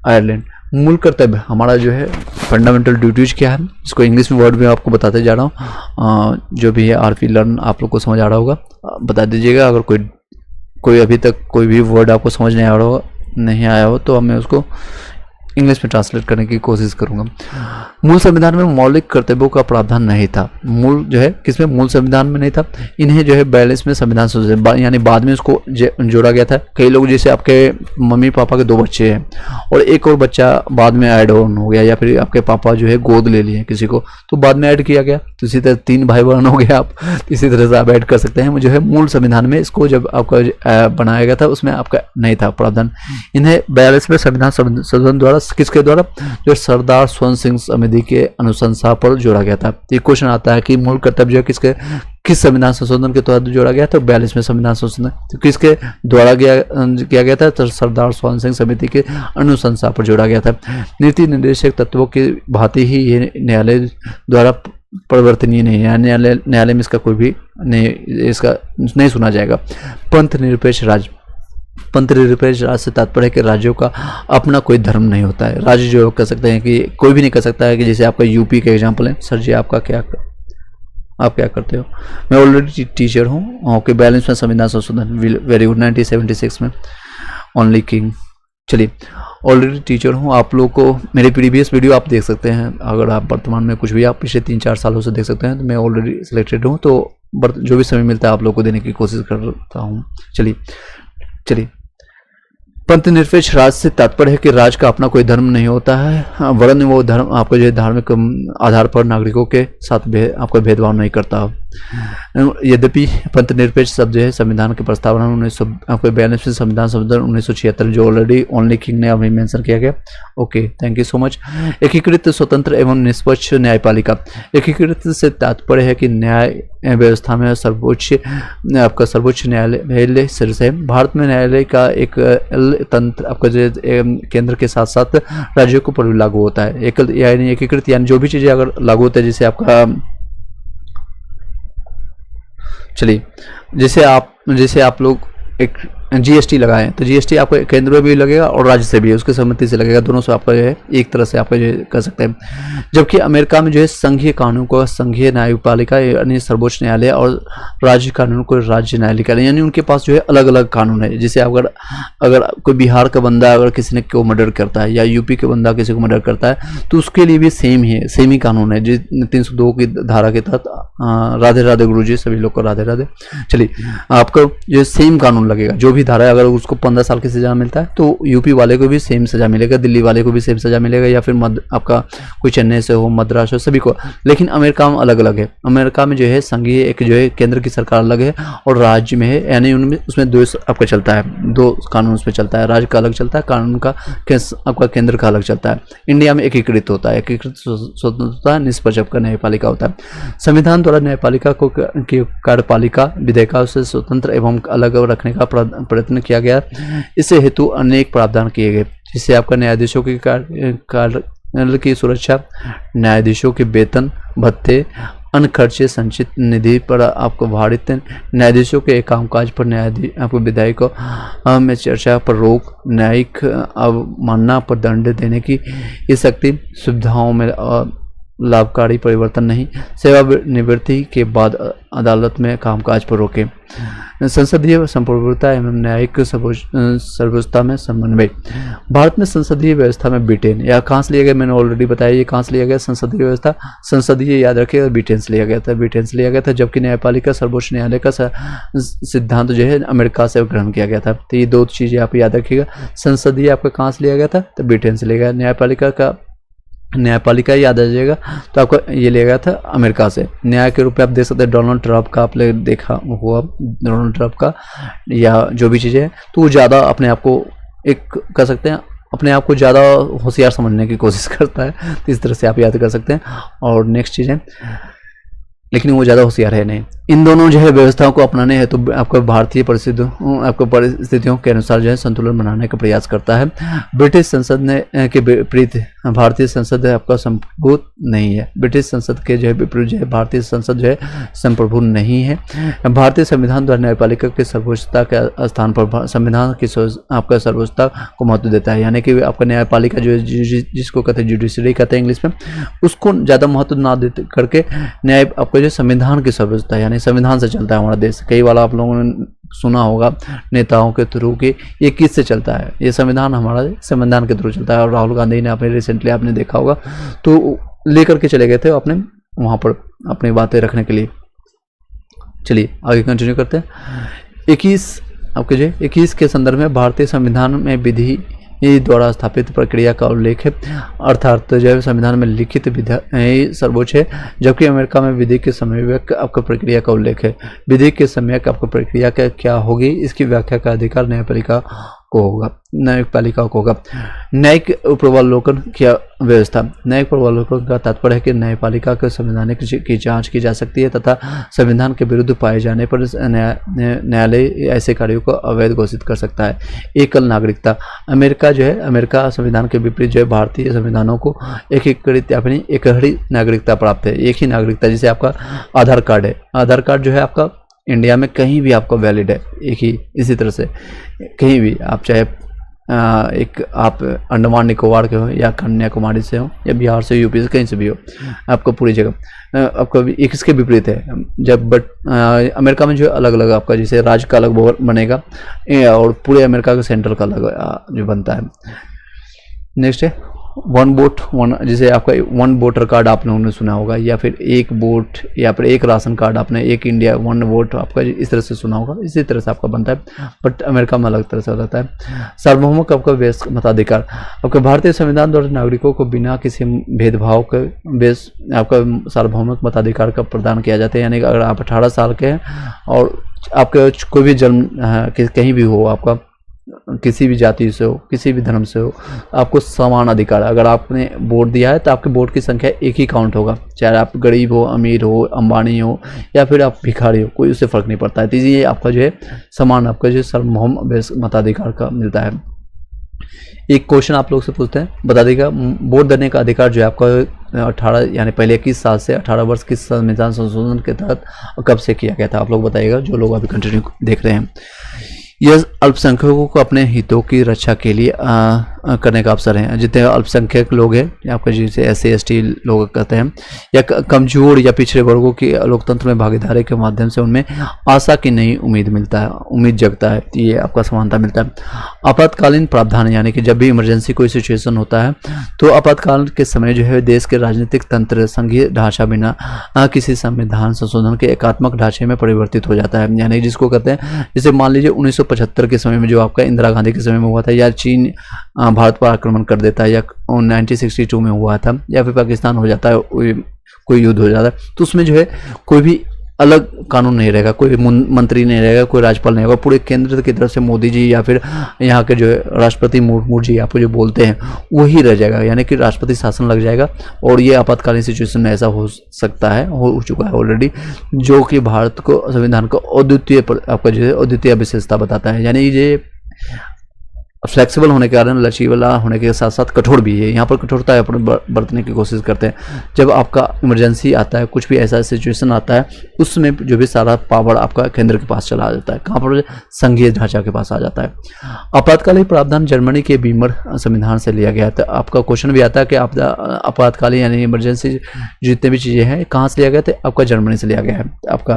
आयरलैंड मूल कर्तव्य हमारा जो है फंडामेंटल ड्यूटीज क्या है, इसको इंग्लिश में वर्ड में आपको बताते जा रहा हूँ, जो भी है आरपी लर्न आप लोग को समझ आ रहा होगा, बता दीजिएगा। अगर कोई अभी तक कोई भी वर्ड आपको समझ नहीं आया हो तो मैं उसको इंग्लिश में ट्रांसलेट करने की कोशिश करूंगा। मूल संविधान में मौलिक कर्तव्यों का प्रावधान नहीं था। मूल जो है किसमें, मूल संविधान में नहीं था। इन्हें जो है 42वें संविधान संशोधन यानी बाद में उसको जोड़ा गया था। कई लोग जैसे आपके मम्मी पापा के 2 बच्चे हैं और एक और बच्चा बाद में ऐड ऑन हो गया, या फिर आपके पापा जो है गोद ले लिए किसी को तो बाद में ऐड किया गया, तो इसी तरह 3 भाई बहन हो गया आप, इसी तरह से आप ऐड कर सकते हैं। जो है मूल संविधान में इसको जब आपका बनाया गया था उसमें आपका नहीं था प्रावधान। इन्हें 42वें संविधान संशोधन द्वारा किसके द्वारा, जो सरदार स्वर्ण सिंह समिति के अनुशंसा पर जोड़ा गया था। ये क्वेश्चन आता है कि मूल कर्तव्य किस संविधान संशोधन के तहत जोड़ा गया था, 42वें संविधान संशोधन तो किसके द्वारा किया गया था, तो सरदार स्वर्ण सिंह समिति के अनुशंसा पर जोड़ा गया था। नीति निर्देशक तत्वों की भांति ही ये न्यायालय द्वारा परिवर्तनीय नहीं है, न्यायालय में इसका कोई भी नहीं सुना जाएगा। पंथ निरपेक्ष राज्य, पंथ निरपेक्ष राज्य से तात्पर्य है कि राज्यों का अपना कोई धर्म नहीं होता है। राज्य जो कह सकते हैं कि कोई भी नहीं कह सकता है कि जैसे आपका यूपी का एग्जाम्पल है, सर जी आप क्या करते हो, मैं ऑलरेडी टीचर हूँ। ओके, 42वें संविधान संशोधन, वेरी गुड, 1976 में ओनली किंग। चलिए, ऑलरेडी टीचर हूँ। आप लोग को मेरे प्रीवियस वीडियो आप देख सकते हैं, अगर आप वर्तमान में कुछ भी आप पिछले 3-4 सालों से देख सकते हैं, तो मैं ऑलरेडी सिलेक्टेड हूँ, तो जो भी समय मिलता है आप लोग को देने की कोशिश करता हूँ। चलिए, पंथ निरपेक्ष राज्य से तात्पर्य है कि राज्य का अपना कोई धर्म नहीं होता है, वरन वो धर्म आपको जो है धार्मिक आधार पर नागरिकों के साथ आपका भेदभाव नहीं करता। यद्यपि पंथ निरपेक्ष शब्द जो है संविधान के प्रस्तावना 1942वें संविधान संशोधन 1976 जो ऑलरेडी ओनली किंग ने अभी मेंशन किया गया। Okay, thank you so much. एकीकृत स्वतंत्र एवं निष्पक्ष न्यायपालिका, एकीकृत से तात्पर्य है कि न्याय व्यवस्था में सर्वोच्च न्यायालय शीर्ष है। भारत में न्यायालय का एक तंत्र आपका जो केंद्र के साथ साथ राज्यों को पर लागू होता है। एकीकृत यानी जो भी चीजें अगर लागू होता है, जैसे आपका चलिए जैसे आप लोग एक जीएसटी लगाएं, तो जीएसटी आपको केंद्र में भी लगेगा और राज्य से भी, उसकी सहमति से लगेगा, दोनों से आपका जो है एक तरह से आपका जो कर सकते हैं। जबकि अमेरिका में जो है संघीय कानून को संघीय न्यायपालिका यानी सर्वोच्च न्यायालय और राज्य कानून को राज्य न्यायालय, यानी उनके पास जो है अलग अलग कानून है। जैसे अगर कोई बिहार का बंदा अगर किसी ने को मर्डर करता है या यूपी के बंदा किसी को मर्डर करता है तो उसके लिए भी सेम ही कानून है। जिस 302 की धारा के तहत, राधे राधे गुरुजी, सभी लोग को राधे राधे। चलिए, आपको जो सेम कानून लगेगा, जो भी धारा है, अगर उसको 15 साल की सजा मिलता है तो यूपी वाले को भी सेम सजा मिलेगा, दिल्ली वाले को भी सेम सजा मिलेगा, या फिर आपका कोई चेन्नई से हो, मद्रास हो, सभी को। लेकिन अमेरिका में अलग अलग है। अमेरिका में जो है संघीय एक जो है केंद्र की सरकार अलग है और राज्य में है, यानी उनमें उसमें दो आपका चलता है, दो कानून उसमें चलता है, राज्य का अलग चलता है, कानून का आपका केंद्र का अलग चलता है। इंडिया में एकीकृत होता है, एकीकृत स्वतंत्रता निष्पक्ष आपका न्यायपालिका होता है। संविधान द्वारा न्यायपालिका को कार्यपालिका विधेयिका से स्वतंत्र एवं अलग रखने का प्रयत्न किया गया। इसे हेतु अनेक प्रावधान किए गए, जिससे आपका न्यायाधीशों की कार्य की सुरक्षा, न्यायाधीशों के वेतन भत्ते, अन्य खर्चे, संचित निधि पर आपको भारित, न्यायाधीशों के कामकाज पर न्यायाधीश आपको विधायिका में चर्चा पर रोक, न्यायिक अवमानना पर दंड देने की ये शक्ति, सुविधाओं में लाभकारी परिवर्तन नहीं, सेवानिवृत्ति के बाद अदालत में कामकाज पर रोके, संसदीय संप्रभुता एवं न्यायिक सर्वोच्चता में समन्वय। भारत में संसदीय व्यवस्था में ब्रिटेन, या कहाँ से लिया गया, मैंने ऑलरेडी बताया ये कहाँ से लिया गया, संसदीय व्यवस्था, संसदीय याद रखिएगा, ब्रिटेन से लिया गया था, ब्रिटेन से लिया गया था। जबकि न्यायपालिका सर्वोच्च न्यायालय का सिद्धांत जो है अमेरिका से ग्रहण किया गया था। तो ये दो चीज़ें आप याद रखिएगा। संसदीय आपका कहाँ से लिया गया था, तो ब्रिटेन से लिया गया। न्यायपालिका याद आ जाएगा तो आपको ये लिया गया था अमेरिका से। न्याय के रूप में आप देख सकते हैं डोनाल्ड ट्रंप का, आपने देखा हुआ डोनाल्ड ट्रंप का, या जो भी चीज़ें हैं, तो वो ज़्यादा अपने आप को एक कर सकते हैं, अपने आप को ज़्यादा होशियार समझने की कोशिश करता है, तो इस तरह से आप याद कर सकते हैं। और नेक्स्ट चीज़ें, लेकिन वो ज़्यादा होशियार है नहीं। इन दोनों जो है व्यवस्थाओं को अपनाने है तो आपको भारतीय परिस्थितियों के अनुसार जो है संतुलन बनाने का प्रयास करता है। ब्रिटिश संसद ने के विपरीत भारतीय संसद आपका संप्रभु नहीं है। ब्रिटिश संसद के जो है विपरीत जो है भारतीय संसद जो है संप्रभु नहीं है। भारतीय संविधान द्वारा न्यायपालिका की सर्वोच्चता के स्थान पर संविधान की आपका सर्वोच्चता को महत्व देता है, यानी कि आपका न्यायपालिका जो है जिसको कहते हैं जुडिशरी कहते हैं इंग्लिश में, उसको ज़्यादा महत्व ना दे करके न्याय आपका जो संविधान की सर्वोच्चता, यानी संविधान से चलता है हमारा देश। कई बार आप लोगों ने सुना होगा नेताओं के थ्रू कि ये किससे चलता है, ये संविधान हमारा संविधान के थ्रू चलता है। और राहुल गांधी ने अपने रिसेंटली आपने देखा होगा तो लेकर के चले गए थे अपने वहाँ पर अपनी बातें रखने के लिए। चलिए आगे कंटिन्यू करते हैं। 21 के संदर्भ में भारतीय संविधान में विधि द्वारा स्थापित प्रक्रिया का उल्लेख है, अर्थात जो है संविधान में लिखित विधि सर्वोच्च है, जबकि अमेरिका में विधि के समयक आपका प्रक्रिया का उल्लेख है। विधि के समयक आपका प्रक्रिया का क्या होगी, इसकी व्याख्या का अधिकार न्यायपालिका को होगा। न्यायिक पूर्वावलोकन की व्यवस्था। न्यायिक पूर्वावलोकन का तात्पर्य है कि न्यायपालिका के संवैधानिक की जांच की जा सकती है तथा संविधान के विरुद्ध पाए जाने पर न्यायालय ऐसे कार्यों को अवैध घोषित कर सकता है। एकल नागरिकता। अमेरिका जो है, अमेरिका संविधान के विपरीत जो है भारतीय संविधानों को एकीकृत अपनी एकहरी नागरिकता प्राप्त है। एक ही नागरिकता, जैसे आपका आधार कार्ड है, आधार कार्ड जो है आपका इंडिया में कहीं भी आपका वैलिड है, एक ही। इसी तरह से कहीं भी आप चाहे एक आप अंडमान निकोबार के हो या कन्याकुमारी से हो या बिहार से, यूपी से, कहीं से भी हो, आपको पूरी जगह आपका एक इसके विपरीत है। जब अमेरिका में जो अलग अलग आपका जैसे राज्य का अलग बनेगा और पूरे अमेरिका का सेंट्रल का अलग जो बनता है। नेक्स्ट है वन वोट वन, जैसे आपका वन वोटर कार्ड आप लोगों ने सुना होगा, या फिर एक वोट या फिर एक राशन कार्ड आपने, एक इंडिया वन वोट आपका इस तरह से सुना होगा। इसी तरह से आपका बनता है, बट अमेरिका में अलग तरह से होता है। सार्वभौमिक आपका व्यस्क मताधिकार। आपका भारतीय संविधान द्वारा नागरिकों को बिना किसी भेदभाव के आपका सार्वभौमिक मताधिकार का प्रदान किया जाता है, यानी कि अगर आप 18 साल के हैं और आपका कोई भी जन्म कहीं भी हो, आपका किसी भी जाति से हो, किसी भी धर्म से हो, आपको समान अधिकार। अगर आपने वोट दिया है तो आपके वोट की संख्या एक ही काउंट होगा, चाहे आप गरीब हो, अमीर हो, अंबानी हो या फिर आप भिखारी हो, कोई उससे फर्क नहीं पड़ता है। तो ये आपका जो है समान आपका जो सार्वभौम मताधिकार का मिलता है। एक क्वेश्चन आप लोग से पूछते हैं, बता देगा वोट देने का अधिकार जो है आपका 18 यानी पहले 21 साल से 18 वर्ष की संविधान संशोधन के तहत कब से किया गया था, आप लोग बताइएगा जो लोग अभी कंटिन्यू देख रहे हैं। यह अल्पसंख्यकों को अपने हितों की रक्षा के लिए करने का अवसर है। जितने अल्पसंख्यक लोग हैं आपका, जिसे SC ST लोग कहते हैं, या कमजोर या पिछड़े वर्गों की लोकतंत्र में भागीदारी के माध्यम से उनमें आशा की नई उम्मीद जगता है। ये आपका समानता मिलता है। आपातकालीन प्रावधान, यानी कि जब भी इमरजेंसी कोई सिचुएशन होता है तो आपातकाल के समय जो है देश के राजनीतिक तंत्र संघीय ढांचा बिना किसी संविधान संशोधन के एकात्मक ढांचे में परिवर्तित हो जाता है। यानी जिसको कहते हैं, जैसे मान लीजिए 1975 के समय में जो आपका इंदिरा गांधी के समय में हुआ था, या चीन भारत पर आक्रमण कर देता है, या 1962 में हुआ था, या फिर पाकिस्तान हो जाता है, कोई युद्ध हो जाता है, तो उसमें जो है कोई भी अलग कानून नहीं रहेगा, कोई मंत्री नहीं रहेगा, कोई राज्यपाल नहीं होगा, पूरे केंद्र की तरफ से मोदी जी या फिर यहाँ के जो है राष्ट्रपति मुर्मू जी आपको जो बोलते हैं वही रह जाएगा, यानी कि राष्ट्रपति शासन लग जाएगा। और ये आपातकालीन सिचुएशन में ऐसा हो सकता है, हो चुका है ऑलरेडी, जो कि भारत को संविधान को अद्वितीय आपका जो है अद्वितीय विशेषता बताता है। यानी ये फ्लेक्सिबल होने के कारण लचीला होने के साथ साथ कठोर भी है। यहाँ पर कठोरता है बरतने की कोशिश करते हैं। जब आपका इमरजेंसी आता है, कुछ भी ऐसा सिचुएशन आता है, उसमें जो भी सारा पावर आपका केंद्र के पास चला जाता है। कहाँ पर? संघीय ढांचा के पास आ जाता है। आपातकालीन प्रावधान जर्मनी के बीमर संविधान से लिया गया था। आपका क्वेश्चन भी आता है कि आपातकालीन यानी इमरजेंसी जितने भी चीज़ें हैं कहाँ से लिया गया था? आपका जर्मनी से लिया गया है आपका।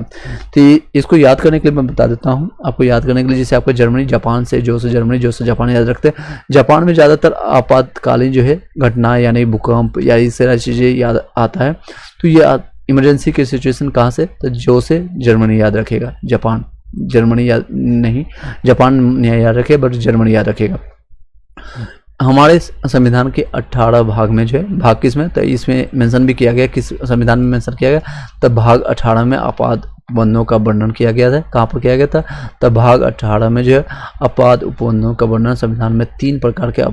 तो इसको याद करने के लिए मैं बता देता हूँ आपको, याद करने के लिए, जैसे आपका जर्मनी, जापान से जो से जर्मनी, जो से जापान याद रखते हैं। जापान में ज़्यादातर आपातकालीन जो है घटना यानी भूकंप या इस तरह चीज़ें याद आता है। तो ये इमरजेंसी की सिचुएशन कहाँ से? तो जो से जर्मनी याद रखेगा, जापान, जर्मनी याद नहीं, जापान नहीं याद रखेगा बट जर्मनी याद रखेगा। हमारे संविधान के 18 भाग में जो है, भाग किस में? तो इसमें मेंशन भी किया गया, किस संविधान में मेंशन किया गया? तब भाग 18 में आपात उपबंधों का वर्णन किया गया था। कहाँ पर किया गया था? तब भाग 18 में जो है आपात उपबंधों का वर्णन संविधान में 3 प्रकार के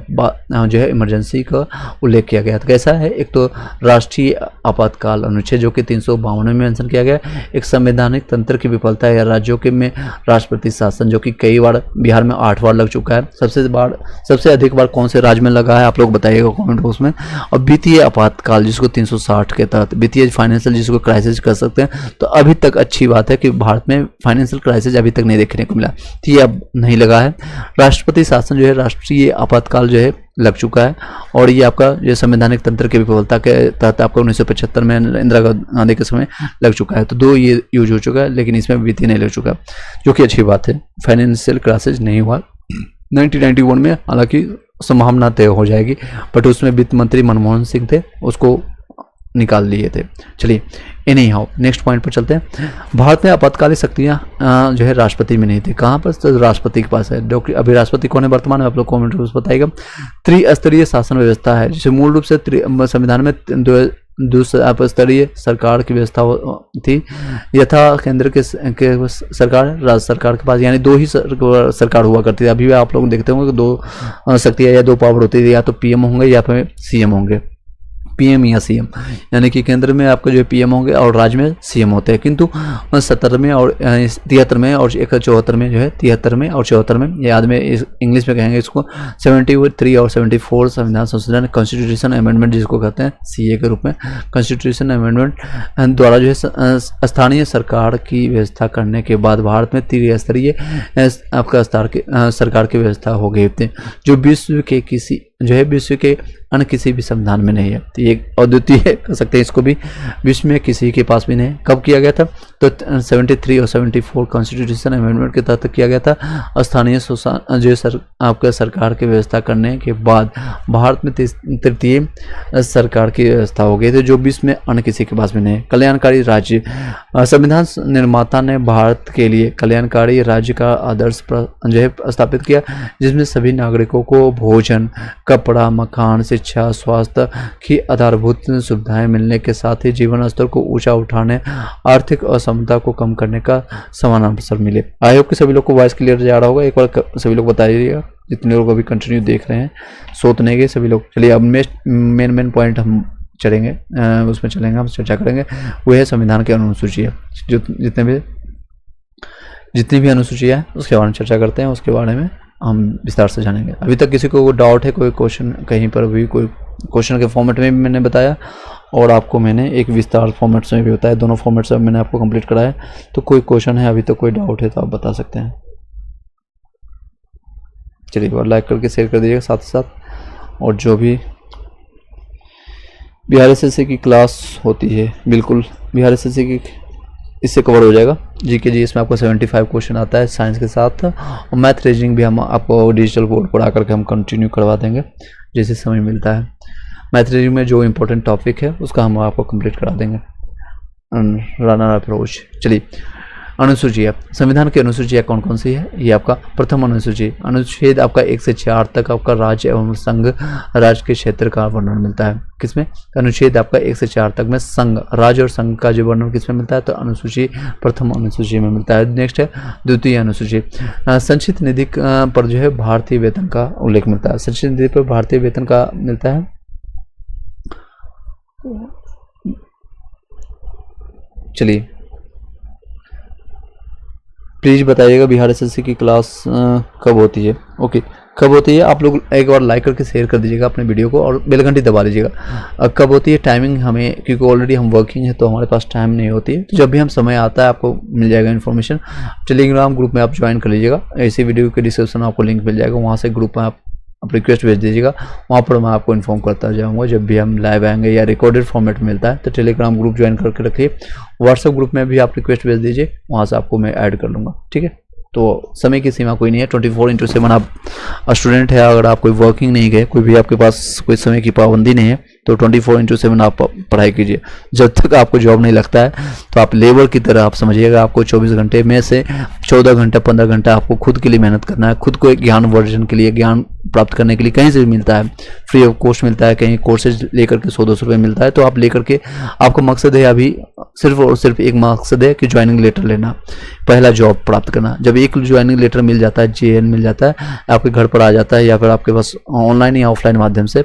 जो है इमरजेंसी का उल्लेख किया गया था। कैसा है? एक तो राष्ट्रीय आपातकाल अनुच्छेद जो कि 352 में मेंशन किया गया। एक संवैधानिक तंत्र की विफलता या राज्यों के में राष्ट्रपति शासन, जो कि कई बार बिहार में 8 बार लग चुका है। सबसे अधिक बार कौन से राज्य में लगा है आप लोग बताइएगा कॉमेंट बॉक्स में। और वित्तीय आपातकाल जिसको 360 के तहत, वित्तीय फाइनेंशियल जिसको क्राइसिस कर सकते हैं। तो अभी तक अच्छी बात है कि भारत में फाइनेंशियल क्राइसिस अभी तक नहीं देखने को मिला, तो ये अब नहीं लगा है। राष्ट्रपति शासन जो है, राष्ट्रीय आपातकाल जो है लग चुका है। और ये आपका जो संवैधानिक तंत्र की विफलता के तहत आपका 1975 में इंदिरा गांधी के समय लग चुका है। तो 2 ये यूज हो चुका है, लेकिन इसमें वित्तीय नहीं लग चुका, जो कि अच्छी बात है। फाइनेंशियल क्राइसिस नहीं हुआ 1991 में, हालांकि संभावना तय हो जाएगी, बट उसमें वित्त मंत्री मनमोहन सिंह थे, उसको निकाल लिए थे। चलिए एनी हाउ नेक्स्ट पॉइंट पर चलते हैं। भारत में आपातकालीन शक्तियां जो है राष्ट्रपति में नहीं थी। कहाँ पर? तो राष्ट्रपति के पास है। डॉक्टर अभी राष्ट्रपति कौन है वर्तमान में? आप लोग कॉमेंट बॉक्स बताइएगा। त्रिस्तरीय शासन व्यवस्था है, जिसे मूल रूप से संविधान में स्तरीय सरकार की व्यवस्था थी। यथा केंद्र के सरकार, राज्य सरकार के पास, यानी 2 ही सरकार हुआ करती थी। अभी भी आप लोग देखते होंगे कि 2 शक्तियाँ या 2 पावर होती थी, या तो PM होंगे या फिर CM होंगे, PM या CM, यानी कि केंद्र में आपको जो PM होंगे और राज्य में CM होते हैं। किंतु 70 में और 73 में और 74 में जो है, 73 में और 74 में, याद में इंग्लिश में कहेंगे इसको 73 और 74 संविधान संशोधन, कॉन्स्टिट्यूशन अमेंडमेंट जिसको कहते हैं CA के रूप में, कॉन्स्टिट्यूशन अमेंडमेंट द्वारा जो है स्थानीय सरकार की व्यवस्था करने के बाद भारत में त्रिस्तरीय आपका सरकार की व्यवस्था हो गई थी, जो विश्व के अन्य किसी भी संविधान में नहीं है। तो ये अद्वितीय कह सकते हैं इसको भी, विश्व में किसी के पास भी नहीं। कब किया गया था? तो 73 और 74 कॉन्स्टिट्यूशन अमेंडमेंट के तहत किया गया था। स्थानीय जो आपका सरकार की व्यवस्था करने के बाद भारत में तृतीय सरकार की व्यवस्था हो गई थी, जो विश्व में अन्य किसी के पास भी नहीं। कल्याणकारी राज्य, संविधान निर्माता ने भारत के लिए कल्याणकारी राज्य का आदर्श जो है स्थापित किया, जिसमें सभी नागरिकों को भोजन, कपड़ा, मकान, शिक्षा, स्वास्थ्य की आधारभूत सुविधाएं मिलने के साथ ही जीवन स्तर को ऊंचा उठाने, आर्थिक असमता को कम करने का समान अवसर मिले। आई होप कि सभी लोग को वॉइस क्लियर जा रहा होगा। एक बार सभी लोग बताइएगा, जितने लोग अभी कंटिन्यू देख रहे हैं, सोत नहीं गए सभी लोग। चलिए अब मेन पॉइंट हम चलेंगे, उसमें चलेंगे, हम चर्चा करेंगे। वो है संविधान की अनुसूचियाँ, जितनी भी अनुसूचियाँ हैं उसके बारे में चर्चा करते हैं, उसके बारे में हम विस्तार से जानेंगे। अभी तक किसी को डाउट है, कोई क्वेश्चन कहीं पर भी, कोई क्वेश्चन के फॉर्मेट में भी मैंने बताया और आपको मैंने एक विस्तार फॉर्मेट्स में भी बताया, दोनों फॉर्मेट्स में मैंने आपको कंप्लीट कराया। तो कोई क्वेश्चन है अभी तक, कोई डाउट है तो आप बता सकते हैं। चलिए एक बार लाइक करके शेयर कर दीजिएगा साथ ही साथ। और जो भी बिहार एसएससी की क्लास होती है, बिल्कुल बिहार एसएससी की इससे कवर हो जाएगा। जीके जी इसमें आपको 75 क्वेश्चन आता है साइंस के साथ, और मैथ रीजनिंग भी हम आपको डिजिटल बोर्ड पर आकर के हम कंटिन्यू करवा देंगे जैसे समय मिलता है। मैथ रीजनिंग में जो इम्पोर्टेंट टॉपिक है उसका हम आपको कंप्लीट करा देंगे। Runner approach. चलिए अनुसूची है, संविधान की अनुसूचियाँ कौन कौन सी है? ये आपका प्रथम अनुसूची, अनुच्छेद आपका 1 से 4 तक आपका राज्य एवं संघ राज्य के क्षेत्र का वर्णन मिलता है। किसमें? अनुच्छेद आपका 1 से 4 तक में संघ, राज्य और संघ का जो वर्णन किसमें मिलता है? तो अनुसूची प्रथम अनुसूची में मिलता है। नेक्स्ट है द्वितीय अनुसूची, संचित निधि पर जो है भारतीय वेतन का उल्लेख मिलता है। संचित निधि पर भारतीय वेतन का मिलता है। चलिए प्लीज़ बताइएगा बिहार एसएससी की क्लास कब होती है? ओके, कब होती है? आप लोग एक बार लाइक करके शेयर कर दीजिएगा अपने वीडियो को और बेल घंटी दबा लीजिएगा। कब होती है टाइमिंग हमें, क्योंकि ऑलरेडी हम वर्किंग है तो हमारे पास टाइम नहीं होती है, तो जब भी हम समय आता है आपको मिल जाएगा इन्फॉर्मेशन। टेलीग्राम ग्रुप में आप ज्वाइन कर लीजिएगा, ऐसी वीडियो के डिस्क्रिप्शन में आपको लिंक मिल जाएगा, वहाँ से ग्रुप में आप रिक्वेस्ट भेज दीजिएगा, वहाँ पर मैं आपको इन्फॉर्म करता जाऊँगा जब भी हम लाइव आएंगे या रिकॉर्डेड फॉर्मेट में मिलता है। तो टेलीग्राम ग्रुप ज्वाइन करके रखिए। व्हाट्सएप ग्रुप में भी आप रिक्वेस्ट भेज दीजिए, वहाँ से आपको मैं ऐड कर लूँगा। ठीक है, तो समय की सीमा कोई नहीं है, 24/7 आप स्टूडेंट है। अगर आप कोई वर्किंग नहीं गए, कोई भी आपके पास कोई समय की पाबंदी नहीं है, तो 24/7 आप पढ़ाई कीजिए। जब तक आपको जॉब नहीं लगता है तो आप लेबर की तरह आप समझिएगा, आपको 24 घंटे में से 14 घंटा 15 घंटा आपको खुद के लिए मेहनत करना है, खुद को एक ज्ञान वर्जन के लिए, ज्ञान प्राप्त करने के लिए कहीं से भी मिलता है, फ्री ऑफ कॉस्ट मिलता है, कहीं कोर्सेज लेकर के 100-200 रुपये मिलता है, तो आप लेकर के, आपका मकसद है अभी सिर्फ और सिर्फ एक मकसद है कि ज्वाइनिंग लेटर लेना, पहला जॉब प्राप्त करना। जब एक ज्वाइनिंग लेटर मिल जाता है, JN मिल जाता है, आपके घर पर आ जाता है या फिर आपके पास ऑनलाइन या ऑफलाइन माध्यम से